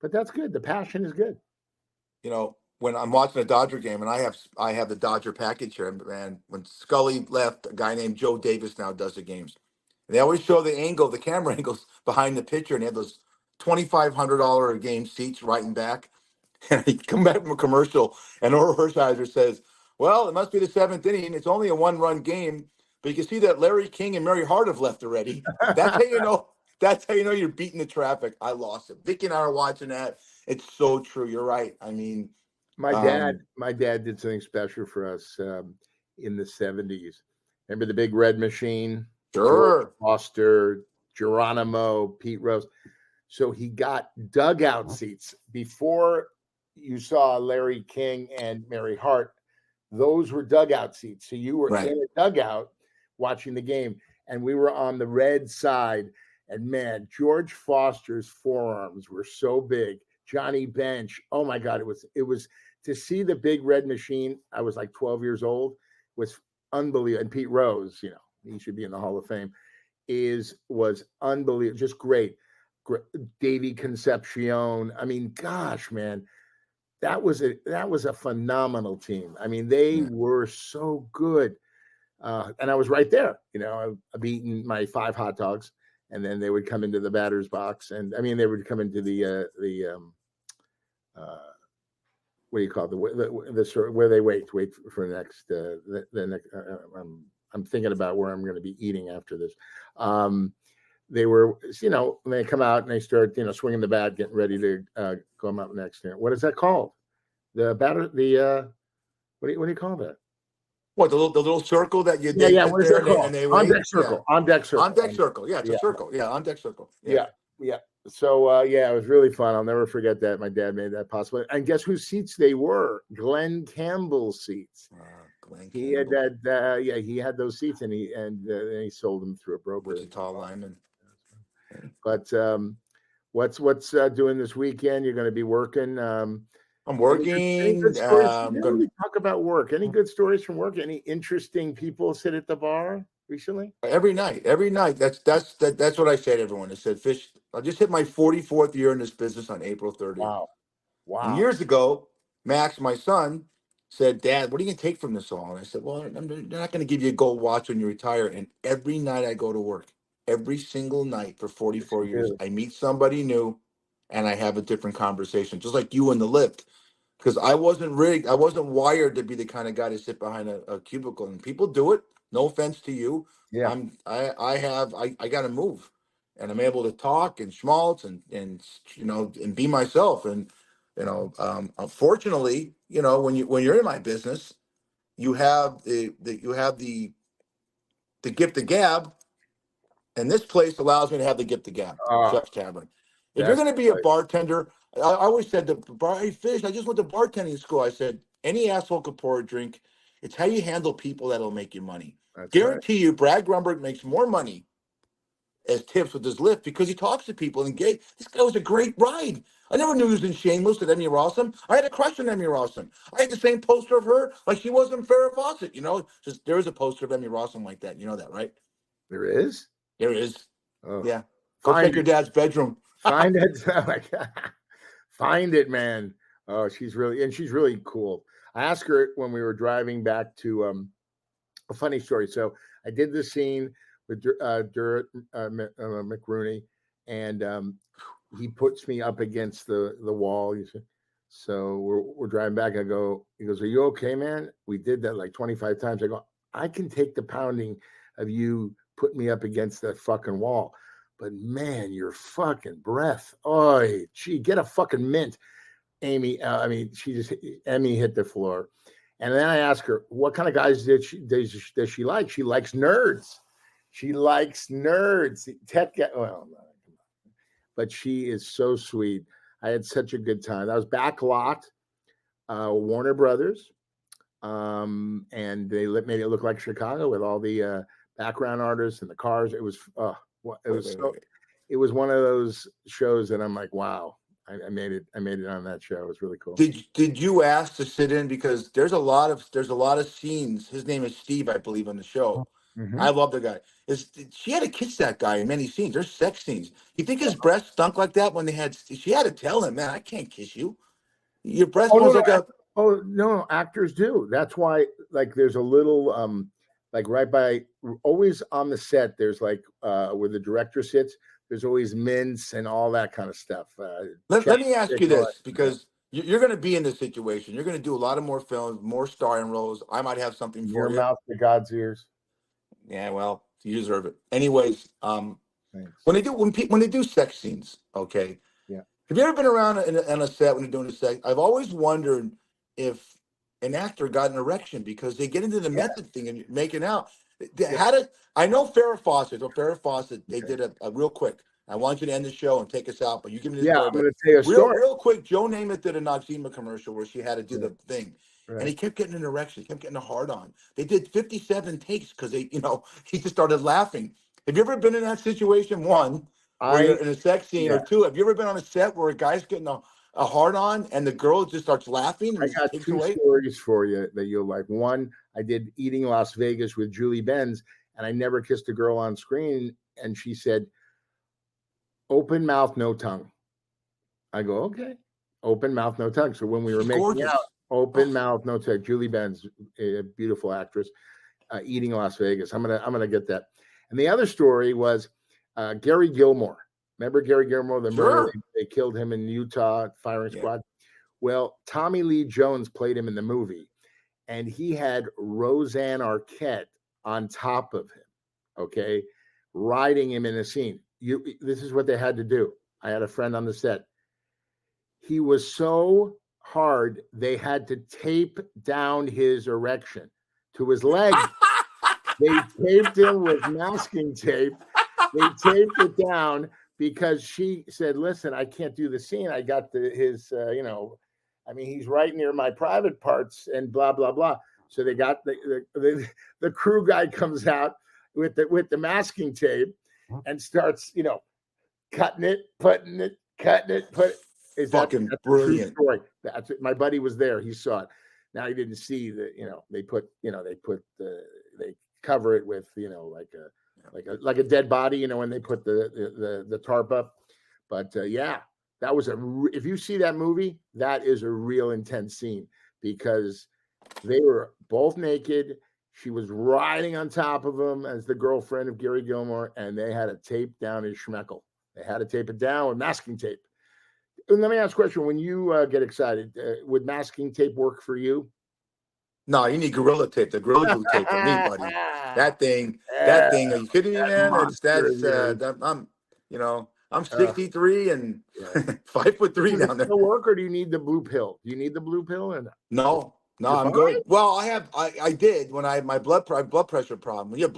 But that's good. The passion is good. When I'm watching a Dodger game, and I have the Dodger package here, and when Scully left, a guy named Joe Davis now does the games. And they always show the camera angles behind the pitcher, and they have those $2,500 a game seats right and back. And I come back from a commercial, and Oro Hershiser says, "Well, it must be the seventh inning. It's only a one-run game, but you can see that Larry King and Mary Hart have left already. That's how you know. That's how you know you're beating the traffic." I lost it. Vicky and I are watching that. It's so true. You're right. I mean, My dad did something special for us in the 70s. Remember the Big Red Machine? George sure. Foster, Geronimo, Pete Rose. So he got dugout seats before you saw Larry King and Mary Hart. Those were dugout seats. So you were Right. in a dugout watching the game, and we were on the red side. And man, George Foster's forearms were so big. Johnny Bench. Oh my God, it was to see the Big Red Machine. I was like 12 years old. Was unbelievable. And Pete Rose, he should be in the Hall of Fame. Was unbelievable. Just great. Davey Concepcion. I mean, gosh, man, that was a phenomenal team. I mean, they were so good. And I was right there. I've eaten my 5 hot dogs, and then they would come into the batter's box, and they would come into the what do you call it? The where they wait for the next the next. I'm thinking about where I'm going to be eating after this. They were, when they come out and they start, swinging the bat, getting ready to come up next. What is that called? The batter, what do you call that? What, the little circle that they Yeah. sit What is there that called? and they On wait? deck circle. Yeah. On deck circle. On deck circle. Yeah, it's Yeah. a circle. Yeah, on deck circle. Yeah. So it was really fun. I'll never forget that. My dad made that possible. And guess whose seats they were? Glenn Campbell's seats. Glenn He had Campbell. that. He had those seats, and he sold them through a broker. Wichita lineman. But what's doing this weekend? You're going to be working. I'm working. Any good stories? We talk about work. Any good stories from work? Any interesting people sit at the bar recently? Every night. That's what I say to everyone. I said, Fish, I just hit my 44th year in this business on April 30th. Wow. And years ago, Max, my son, said, "Dad, what are you going to take from this all?" And I said, "Well, they're not going to give you a gold watch when you retire." And every night I go to work, every single night for 44 years, I meet somebody new and I have a different conversation, just like you in the lift. Because I wasn't rigged. I wasn't wired to be the kind of guy to sit behind a cubicle. And people do it. No offense to you. Yeah. I got to move, and I'm able to talk and schmaltz and be myself. And unfortunately, when you're in my business, you have the gift of gab, And this place allows me to have the gift of gab, Oh, Chef's Tavern. If you're that's going to be a right. bartender, I always said to bar, hey, Fish, I just went to bartending school. I said, any asshole could pour a drink. It's how you handle people that'll make you money. That's right. Guarantee you, Brad Grunberg makes more money as tips with his lift because he talks to people and gay. This guy was a great ride. I never knew he was in Shameless with Emmy Rossum. I had a crush on Emmy Rossum. I had the same poster of her like she was in Farrah Fawcett. You know, just there is a poster of Emmy Rossum like that. You know that, right? There is? There is. Oh, Yeah. Go check your dad's bedroom. Find it. Oh my God. Find it, man. Oh, she's really cool. I asked her when we were driving back to a funny story. So I did the scene with McRooney, and he puts me up against the wall. So we're driving back. He goes, "Are you okay, man?" We did that like 25 times. I go, "I can take the pounding of you putting me up against that fucking wall. But man, your fucking breath. Oh, gee, get a fucking mint." Amy, Emmy hit the floor. And then I asked her, what kind of guys does she like? She likes nerds. She likes nerds. Tech guy, well, but she is so sweet. I had such a good time. I was backlot, Warner Brothers. And they made it look like Chicago with all the background artists and the cars. It was it was one of those shows that I'm like, wow, I made it on that show. It was really cool. Did you ask to sit in because there's a lot of scenes. His name is Steve, I believe, on the show. Mm-hmm. I love the guy. She had to kiss that guy in many scenes. There's sex scenes. You think his breath stunk like that when she had to tell him, man, I can't kiss you. Your breath smells like a. Oh no, actors do. That's why, like, there's a little, like right by, always on the set. There's like where the director sits. There's always mints and all that kind of stuff. Let me ask you this, because you're going to be in this situation. You're going to do a lot of more films, more starring roles. I might have something for your you. mouth to God's ears. Yeah, well, you deserve it. Anyways, when they do sex scenes, okay. Yeah. Have you ever been around in a set when you're doing a sex? I've always wondered if an actor got an erection because they get into the method thing and making out. I know Farrah Fawcett. They did a real quick. I want you to end the show and take us out, but you give me the story. I'm going to tell you a story. Real quick, Joe Namath did a Noxzema commercial where she had to do the thing. Right. And he kept getting an erection. He kept getting a hard on. They did 57 takes because he just started laughing. Have you ever been in that situation? One, where you're in a sex scene, or two, have you ever been on a set where a guy's getting a hard on and the girl just starts laughing? And I got two stories for you that you'll like. One, I did Eating Las Vegas with Julie Benz, and I never kissed a girl on screen. And she said, "Open mouth, no tongue." I go, okay. Open mouth, no tongue. So when we were making out, open mouth, no tongue. Julie Benz, a beautiful actress, Eating Las Vegas. I'm gonna get that. And the other story was Gary Gilmore. Remember Gary Gilmore? The murder, they killed him in Utah, firing squad. Well, Tommy Lee Jones played him in the movie, and he had Roseanne Arquette on top of him, okay, riding him in a scene. This is what they had to do. I had a friend on the set. He was so hard, they had to tape down his erection to his leg. They taped him with masking tape. They taped it down because she said, "Listen, I can't do the scene. I got he's right near my private parts and blah, blah, blah." So they got the crew guy comes out with the masking tape and starts, cutting it, putting it, cutting it, that's brilliant. Story. That's it. My buddy was there. He saw it. Now he didn't see they cover it with, like a dead body, when they put the tarp up. But that was if you see that movie, that is a real intense scene because they were both naked. She was riding on top of him as the girlfriend of Gary Gilmore, and they had to tape down his schmeckle. They had to tape it down with masking tape. And let me ask a question. When you get excited, would masking tape work for you? No, you need Gorilla Tape. The Gorilla Glue tape for me, buddy. That thing. Are you kidding me, man? I'm 63 and 5'3" down there. Does it work, or do you need the blue pill? Do you need the blue pill or not? No. No, You're I'm fine? good. Well, I did when I had my blood pressure problem. Yeah,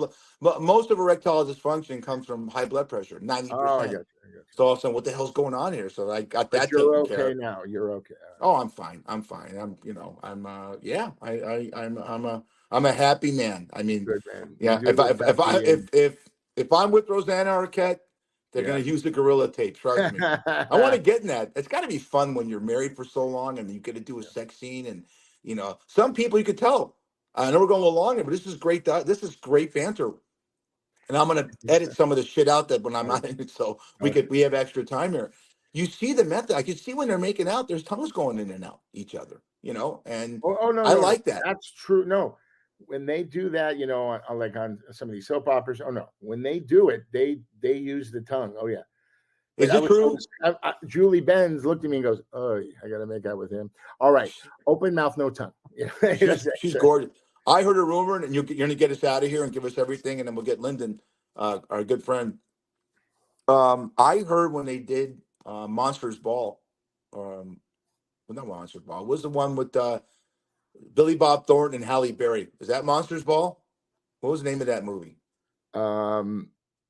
most of erectile dysfunction comes from high blood pressure, Oh, I 90%. got you. I got you. So all of a sudden, what the hell's going on here? So I got But that you're taken care okay of. now. You're okay. Oh, I'm fine. I'm fine. Yeah, I'm a happy man. I mean, Good, man. You yeah, do this happy and if I'm with Rosanna Arquette, they're yeah. gonna use the gorilla tape. Trust me. I want to get in that. It's got to be fun when you're married for so long and you get to do a sex scene, and some people you could tell. I know we're going a little longer, but this is great. This is great banter, and I'm gonna edit some of the shit out that when I'm not in it, so we have extra time here. You see the method. I can see when they're making out. There's tongues going in and out each other. And Oh, no, I no, no. like that. That's true. No, when they do that, like on some of these soap operas. Oh no, when they do it, they use the tongue. Oh yeah. But Is it true? Julie Benz looked at me and goes, "Oh, I got to make out with him." All right, open mouth, no tongue. She's gorgeous. I heard a rumor, and you're going to get us out of here and give us everything, and then we'll get Lyndon, our good friend. I heard when they did Monsters Ball, well, not Monsters Ball. It was the one with Billy Bob Thornton and Halle Berry? Is that Monsters Ball? What was the name of that movie?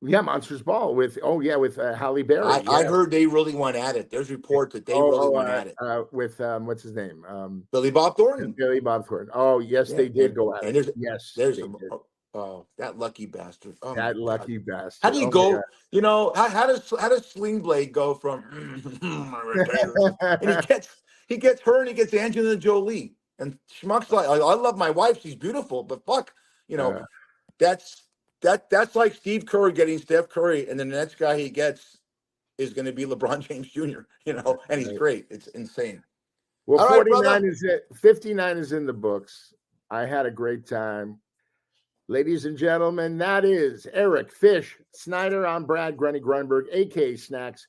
Yeah, Monsters Ball with Halle Berry. I heard they really went at it. There's reports that they really went at it. With what's his name? Billy Bob Thornton. Billy Bob Thornton. Oh yes, Yeah, they did go at and it. Yes, there's they some. did. Oh, that lucky bastard! Oh That my lucky God. bastard. How do you go? How does Sling Blade go from and he gets her and he gets Angelina Jolie and Schmuck's like I love my wife, she's beautiful, but fuck, that's like Steve Kerr getting Steph Curry, and then the next guy he gets is going to be LeBron James Jr. And he's great. It's insane. Well, All right, 49 brother. is it. 59 is in the books. I had a great time. Ladies and gentlemen, that is Eric Fish Snyder. I'm Brad Grunny Grunberg, a.k.a. Snacks.